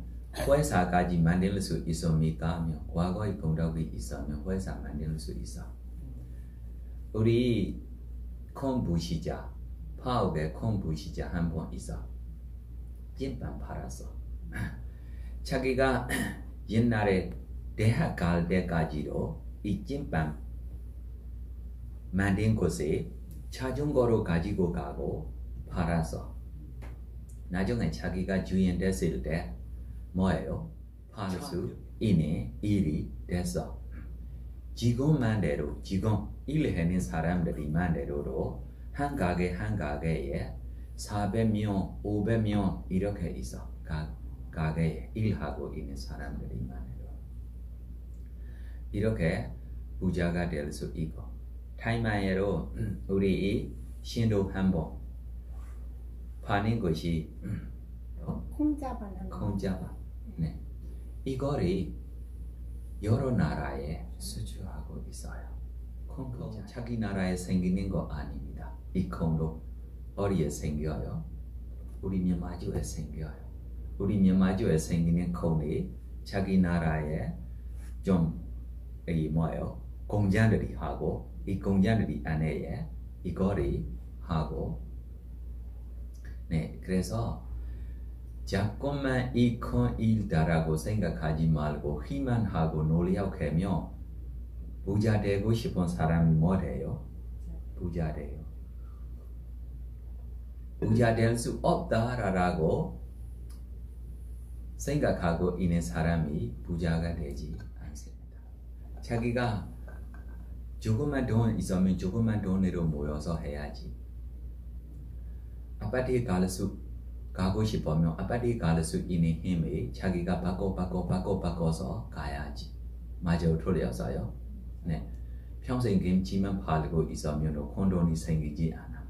회사까지 만들 수 있습니까? 하며 과거의 공덕이 있으면 회사 만들 수 있어. 우리 콩부시자 파업에 콩부시자 한 번 있어. 찐빵 팔았어. 자기가 옛날에 대학 갈 때까지도 이 찐빵 만든 곳에 자전거로 가지고 가고 팔았어. 나중에 자기가 주인 됐을 때 뭐예요? 팔 수 있는 일이 됐어. 지금만대로 지금 일하는 사람들이 만대로도 한 가게에 400명, 500명 이렇게 있어. 가게에 일하고 있는 사람들이 만대로 이렇게 부자가 될 수 있고 타이마에로 우리 신도 한번 파는 것이 콩자반. 네. 이거를 여러 나라에 수출하고 있어요. 콩 자기 나라에 생기는 거 아닙니다. 이 콩도 어디에 생겨요? 우리 미얀마주에 생겨요. 우리 미얀마주에 생기는 콩이 자기 나라에 좀 이 뭐예요? 공장들이 하고 이 공장들이 안에 이거를 하고 네 그래서 자꾸만 이 큰 일다라고 생각하지 말고 희망하고 노력하면 부자 되고 싶은 사람이 뭐래요? 부자 돼요. 부자 될 수 없다라고 생각하고 있는 사람이 부자가 되지 않습니다. 자기가 조금만 돈 있으면 조금만 돈으로 모여서 해야지. 아파트에 가고 싶으면 아파트에 갈 수 있는 힘이 자기가 바꿔서 가야지. 맞아요, 틀렸어요. 네, 평생 김치만 팔고 있으면 큰 돈이 생기지 않아.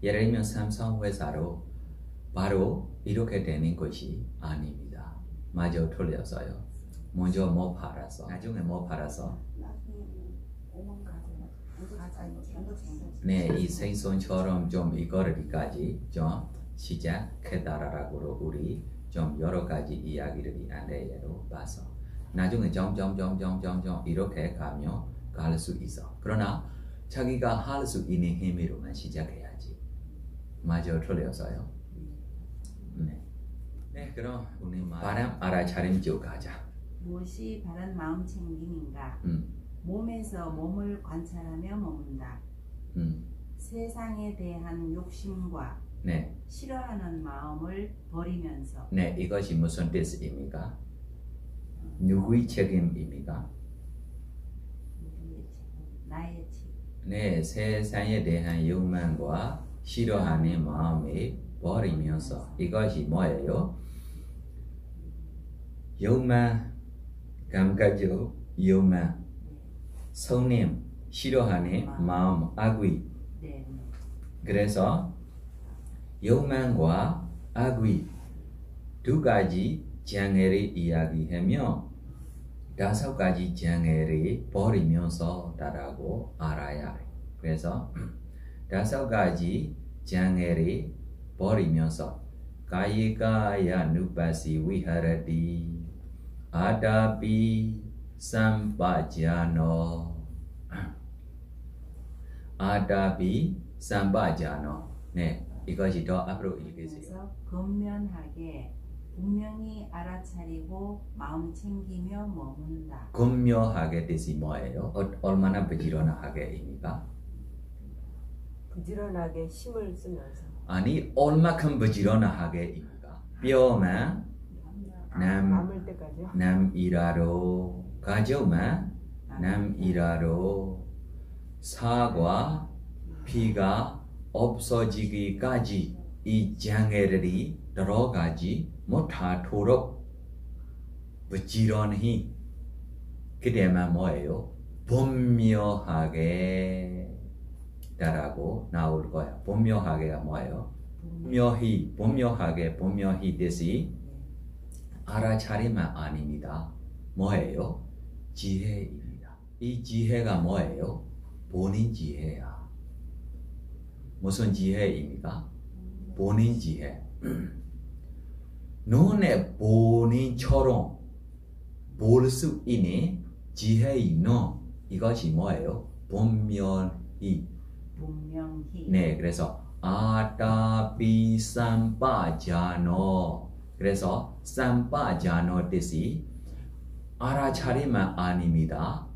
예를 들면 삼성 회사로 바로 이렇게 되는 것이 아닙니다. 맞아요, 틀렸어요. 먼저 뭐 팔았어? 나중에 뭐 팔았어? 네, 이 생선처럼 좀 이거리까지 좀 시작해달라고 우리 좀 여러 가지 이야기들이 안에로 봐서 나중에 점점 이렇게 가면 갈 수 있어. 그러나 자기가 할 수 있는 힘으로만 시작해야지. 맞아요, 틀렸어요. 네, 그럼 우리 바람 알아차림조 가자. 무엇이 바른 마음 챙김인가? 몸에서 몸을 관찰하며 머문다. 세상에 대한 욕심과 네. 싫어하는 마음을 버리면서 네, 이것이 무슨 뜻입니까? 누구의 책임입니까? 나의 책임. 네, 세상에 대한 욕망과 싫어하는 마음을 버리면서 이것이 뭐예요? 욕망, 감각적 욕망, 성님, 싫어하는 마음, 악의. 네. 그래서 욕망과 악의 두 가지 장애를 이야기하며 5가지 장애를 버리면서 다라고 알아야 해. 그래서 5가지 장애를 버리면서 가이가야 누파시 위하라디 아다비 삼바자노 아다비 삼바자노. 네, 이것이 더 앞으로 읽으세요. 그래서 근면하게 분명히 알아차리고 마음 챙기며 머문다. 근묘하게 뜻이 뭐예요? 얼마나 부지런하게입니까? 부지런하게 힘을 쓰면서 아니 얼마큼 부지런하게입니까? 뼈만 남을 때까지요. 남 일하러 가져만 남 일하러 사과 피가 없어지기까지 이 장애들이 들어가지 못하도록 부지런히 그때만 뭐예요? 분명하게 라고 나올 거야. 분명하게가 뭐예요? 분명히 뜻이 알아차리면 아닙니다. 뭐예요? 지혜입니다. 이 지혜가 뭐예요? 본인 지혜야. 무슨 지혜입니까? 본인 지혜. 너네 본인처럼 볼 수 있는 지혜인 너 이것이 뭐예요? 분명히. 네, 그래서 아따비 삼빠자노. 그래서 삼빠자노 뜻이 알아차리면 아닙니다.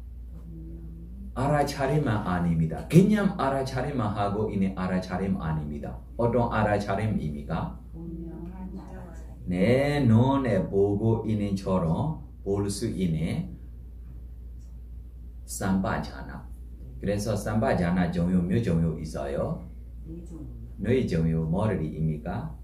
알아차리면 아닙니다. 그냥 알아차리면 하고 있는 알아차림 아닙니다. 어떤 알아차림입니까? 네, 너네 보고 있는 처럼 볼 수 있는 삼빠자나. 그래서 삼빠자나 종류 몇 종류 있어요? 네 종류 뭐를입니까?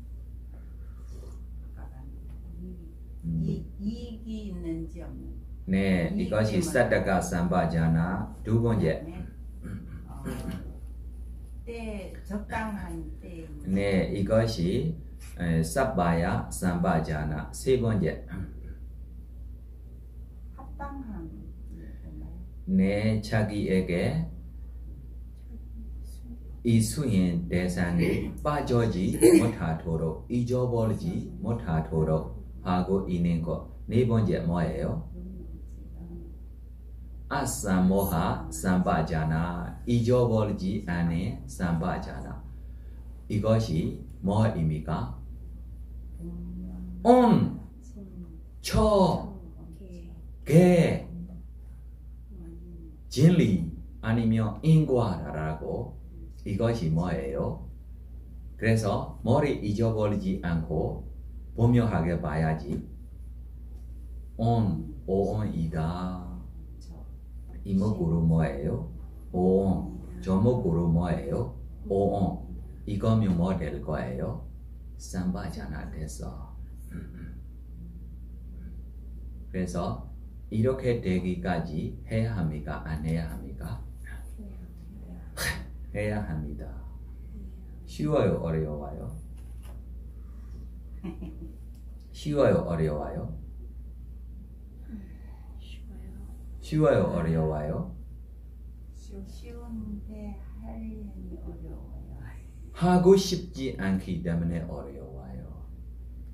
이익이 있는지 없는지. 네, 이것이 사다가 삼빠자나. 두 번째. 때 적당한 때. 네, 이것이 사바야 삼빠자나. 세 번째. 합당한. 네, 자기에게 이 수행 대상에 빠져지 못하도록 잊어버리지 못하도록 하고 있는 것. 네 번째 뭐예요? 아사모하 삼빠자나. 잊어버리지 않은 삼빠자나. 이것이 뭐입니까? 온, 처, 개, 진리 아니면 인과라고. 이것이 뭐예요? 그래서 머리 잊어버리지 않고 분명하게 봐야지. 온, 오온이다. 이목구로 뭐예요? 오온. 저목구로 뭐예요? 오온. 이거면 뭐 될 거예요? 삼빠자나 됐어. 그래서 이렇게 되기까지 해야 합니까? 안 해야 합니까? 해야 합니다. 쉬워요? 어려워요? 쉬워요? 어려워요? 쉬워요? 어려워요? 쉬운데 하려니 어려워요. 하고 싶지 않기 때문에 어려워요.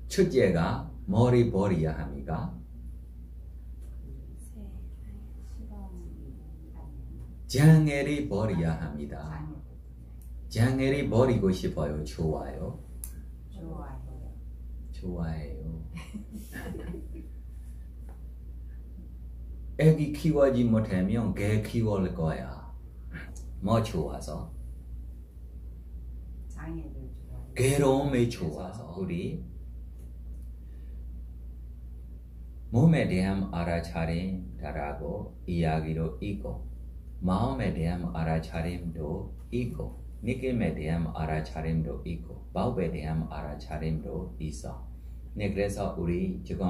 첫째가 머리 버려야 합니까? 장애를 버려야 합니다. 장애를 버리고 싶어요? 좋아요? 좋아해요. 애기 키워지 못하면 개 키워올 거야. 뭐 좋아서? 괴로움이 좋아서. 우리 몸에 대한 알아차림이라고 이야기도 있고, 마음에 대한 알아차림도 있고, 느낌에 대한 알아차림도 있고, 마음에 대한 알아차림도 있어. 네, 그래서 우리 지금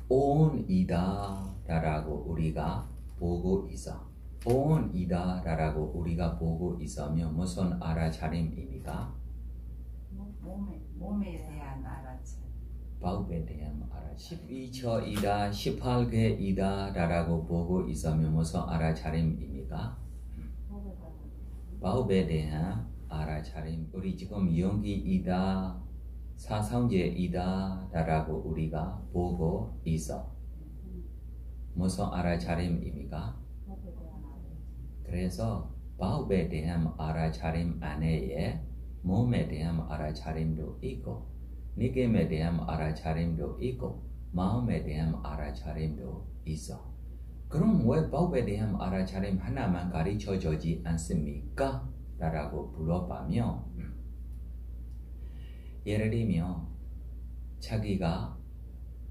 온이다 라고 우리가 보고 있어. 온이다 라고 우리가 보고 있으면 무슨 알아차림입니까? 몸에 대한 알아차림. 마음에 대한 알아차림. 12처이다, 18개이다 라고 보고 있으면 무슨 알아차림입니까? 마음에 대한 알아차림. 우리 지금 영기이다, 사상제이다 라고 우리가 보고 있어. 무슨 알아차림입니까? 그래서 마음에 대한 알아차림 안에 몸에 대한 알아차림도 있고 느낌에 대한 알아차림도 있고 마음에 대한 알아차림도 있어. 그럼 왜 마음에 대한 알아차림 하나만 가르쳐주지 않습니까? 라고 물어보면 예를 들면 자기가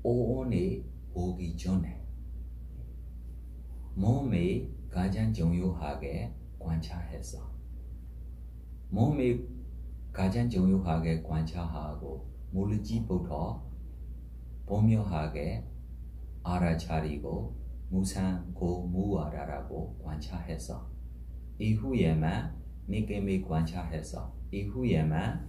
오온에 오기 전에 몸이 가장 중요하게 관찰했어. 몸이 가장 중요하게 관찰하고 물질부터 보묘하게 알아차리고 무상고무하다라고 관찰했어. 이후에만 느낌이 관찰했어. 이후에만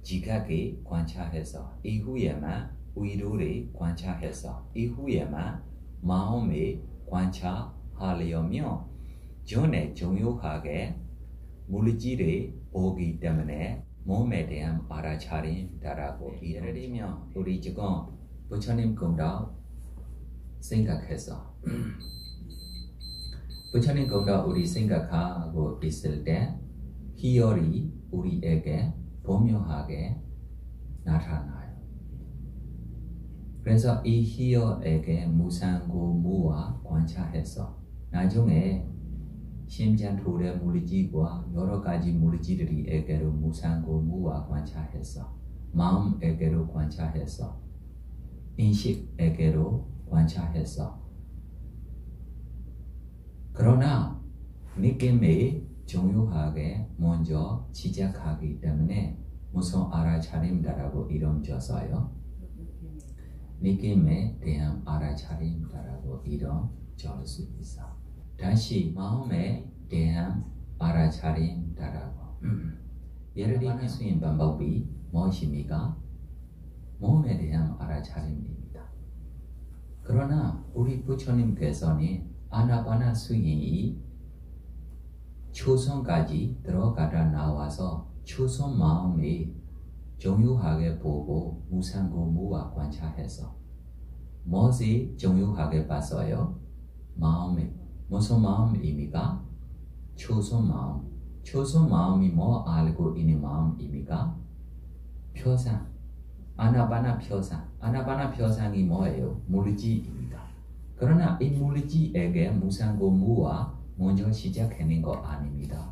지각이 관찰했어. 이후에만 의도를 관찰했어. 이후에만 마음이 관찰하려면 전에 중요하게 물질을 보기 때문에 몸에 대한 알아차린다라고 예를 들면 우리 지금 부처님 공덕 생각해서 부처님 공덕 우리 생각하고 있을 때 희열이 우리에게 보묘하게 나타나요. 그래서 이 희열에게 무상고무와 관찰해서 나중에 심장 둘의 물질과 여러 가지 물질들에게로 무상고무와 관찰해서 마음에게로 관찰해서 인식에게로 관찰해서 그러나 느낌이 중요하게 먼저 시작하기 때문에 무슨 알아차림다라고 이름 줬어요. 느낌에 대한 알아차림다라고 이름 줄 수 있어. 다시 마음에 대한 알아차림다라고 예를 들면 수행 방법이 무엇입니까? 몸에 대한 알아차림입니다. 그러나 우리 부처님께서는 아나파나 수행이 초선까지 들어가다 나와서 초선 마음이 중요하게 보고 무상고무와 관찰해서 무엇이 중요하게 봤어요? 마음이 무슨 마음입니까? 초선 마음. 초선 마음이 뭐 알고 있는 마음입니까? 표상. 아나파나 표상. 아나파나 표상이 뭐예요? 물질입니다. 그러나 이 물질에게 무상고무와 먼저 시작하는 거 아닙니다.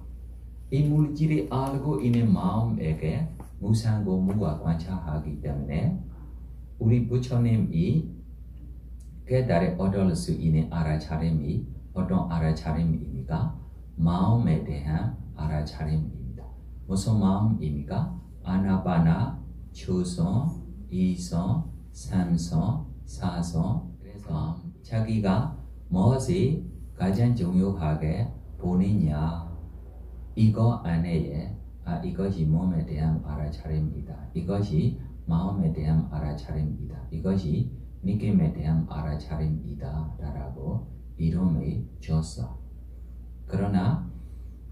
이 물질이 알고 있는 마음에게 무상고무와 관찰하기 때문에 우리 부처님이 깨달아 얻을 수 있는 알아차림이 어떤 알아차림입니까? 마음에 대한 알아차림입니다. 무슨 마음입니까? 아나파나, 초선, 이선, 삼선, 사선. 그래서 자기가 무엇이 가장 중요하게 보느냐 이거 안에 이것이 몸에 대한 알아차림입니다. 이것이 마음에 대한 알아차림입니다. 이것이 느낌에 대한 알아차림이다 라고 이름을 줬어. 그러나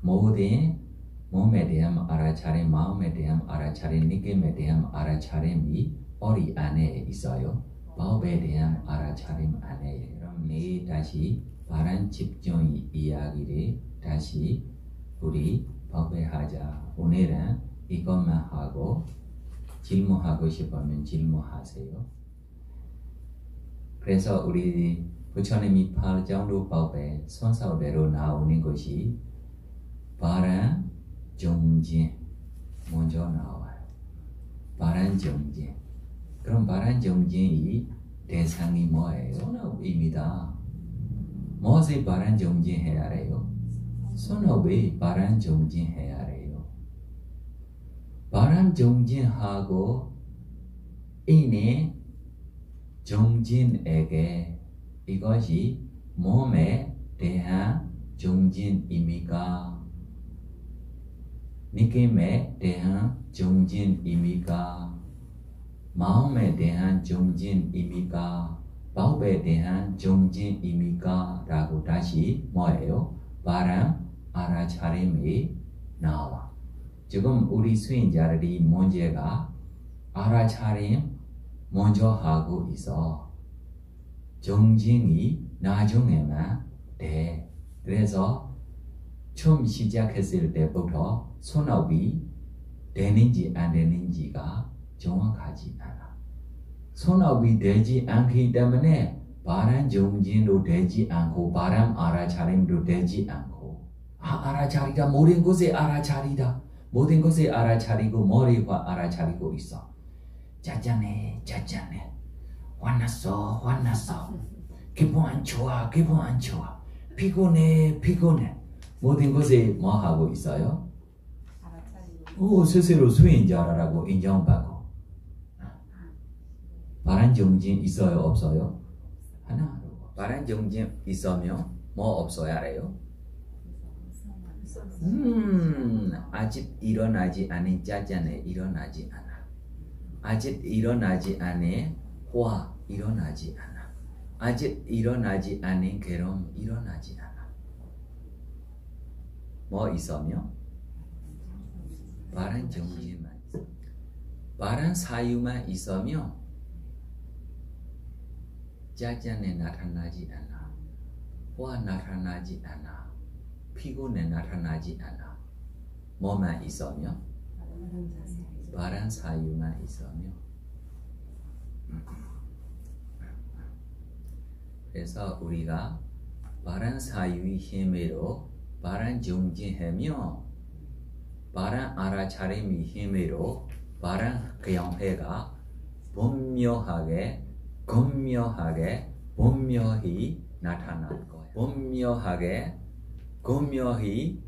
모든 몸에 대한 알아차림, 마음에 대한 알아차림, 느낌에 대한 알아차림이 우리 안에 있어요. 마음에 대한 알아차림 안에. 그럼 내일 다시 바른 집중 이야기를 다시 우리 법회하자. 오늘은 이것만 하고 질문하고 싶으면 질문하세요. 그래서 우리 부처님이 팔정도 법에 순서대로 나오는 것이 바른 정진 먼저 나와요. 바른 정진. 그럼 바른 정진이 대상이 뭐예요? 선업입니다. 무엇이 바른 정진해야 해요? 선업이 바른 정진해야 해요. 바른 정진하고 이내 정진에게 이것이 몸에 대한 정진입니까? 느낌에 대한 정진입니까? 마음에 대한 정진입니까? 마음에 대한 정진입니까? 라고 다시 뭐예요? 바른 알아차림이 나와. 지금 우리 수행자들이 문제가 알아차림 먼저 하고 있어. 정진이 나중에만 돼. 그래서 처음 시작했을 때부터 손업이 되는지 안 되는지가 정확하지 않아. 손업이 되지 않기 때문에 바람 정진도 되지 않고 바람 알아차림도 되지 않고 알아차리다 모든 곳에 알아차리다 모든 곳에 알아차리고 머리와 알아차리고 있어. 짜잔해 화났어 기분 안 좋아 피곤해 모든 곳에 뭐 하고 있어요? 스스로 수행자라고 인정받고. 바람 정진 있어요 없어요? 하나. 바람 정진 있으면 뭐 없어야 해요? 아직 일어나지 않은 짜잔해 일어나지 않아. 아직 일어나지 않은 화 일어나지 않아. 아직 일어나지 않은 괴로움 일어나지 않아. 뭐 있으면? 바람 정진만 있어. 바람 사유만 있으면 짜잔에 나타나지 않아. 화 나타나지 않아. 피곤에 나타나지 않아. 뭐만 있으면? 바람 사유만 있으면. 그래서 우리가 바람 사유의 힘으로 바람 정진하며 바람 알아차림의 힘으로 바람 경해가 분명하게 분명히 나타날 거야. 분명히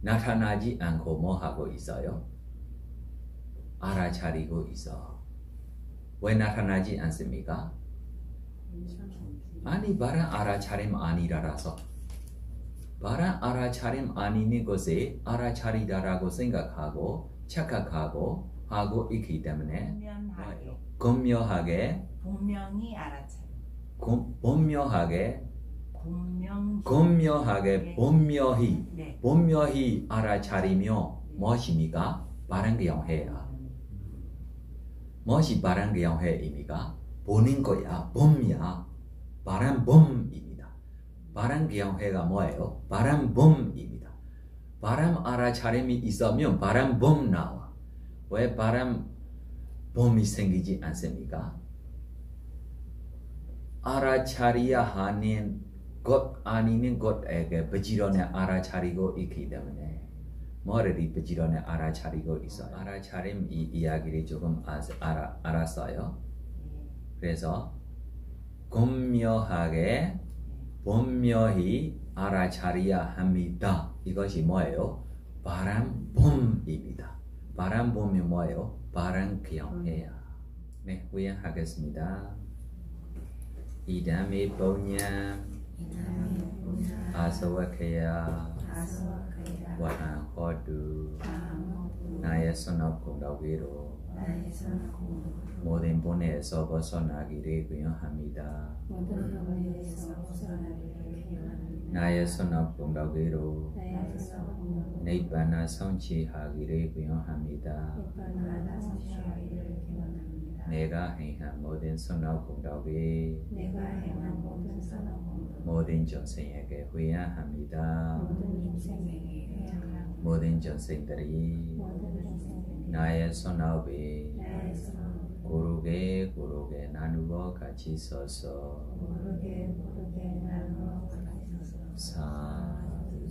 나타나지 않고 뭐 하고 있어요? 알아차리고 있어. 왜 나타나지 않습니까? 아니 바람 알아차림 아니라서. 바람 알아차림 아닌 것에 알아차리다라고 생각하고 착각하고 하고 있기 때문에 분명하게 분명히 알아차리며 무엇입니까? 바람 경해야. 무엇이 바람 경해입니까? 보는 거야. 봄이야. 바람 봄입니다. 바람 경해가 뭐예요? 바람 봄입니다. 바람 알아차림이 있으면 바람 봄 나와. 왜 바람 봄이 생기지 않습니까? 알아차려야 하는 것 아닌 것에게 부지런히 알아차리고 있기 때문에 뭐를 부지런히 알아차리고 있어요. 알아차림 이 이야기를 조금 알았어요. 그래서 분명히 알아차려야 합니다. 이것이 뭐예요? 바람 봄입니다. 바람 봄이 뭐예요? 바람 경해야. 네, 후행하겠습니다. 이담이 보냐 아서와케야 와한 호두 나의 선업 공덕위로 모든 본에서 벗어나기를 구현합니다. 나의 선업 공덕위로 니브바나 성취하기를 구현합니다. 내가 행한 모든 선업 공덕이 모든 전생에게 후회합니다. 모든 전생들이 나의 선업이 고르게 나누어 같이 서서 사두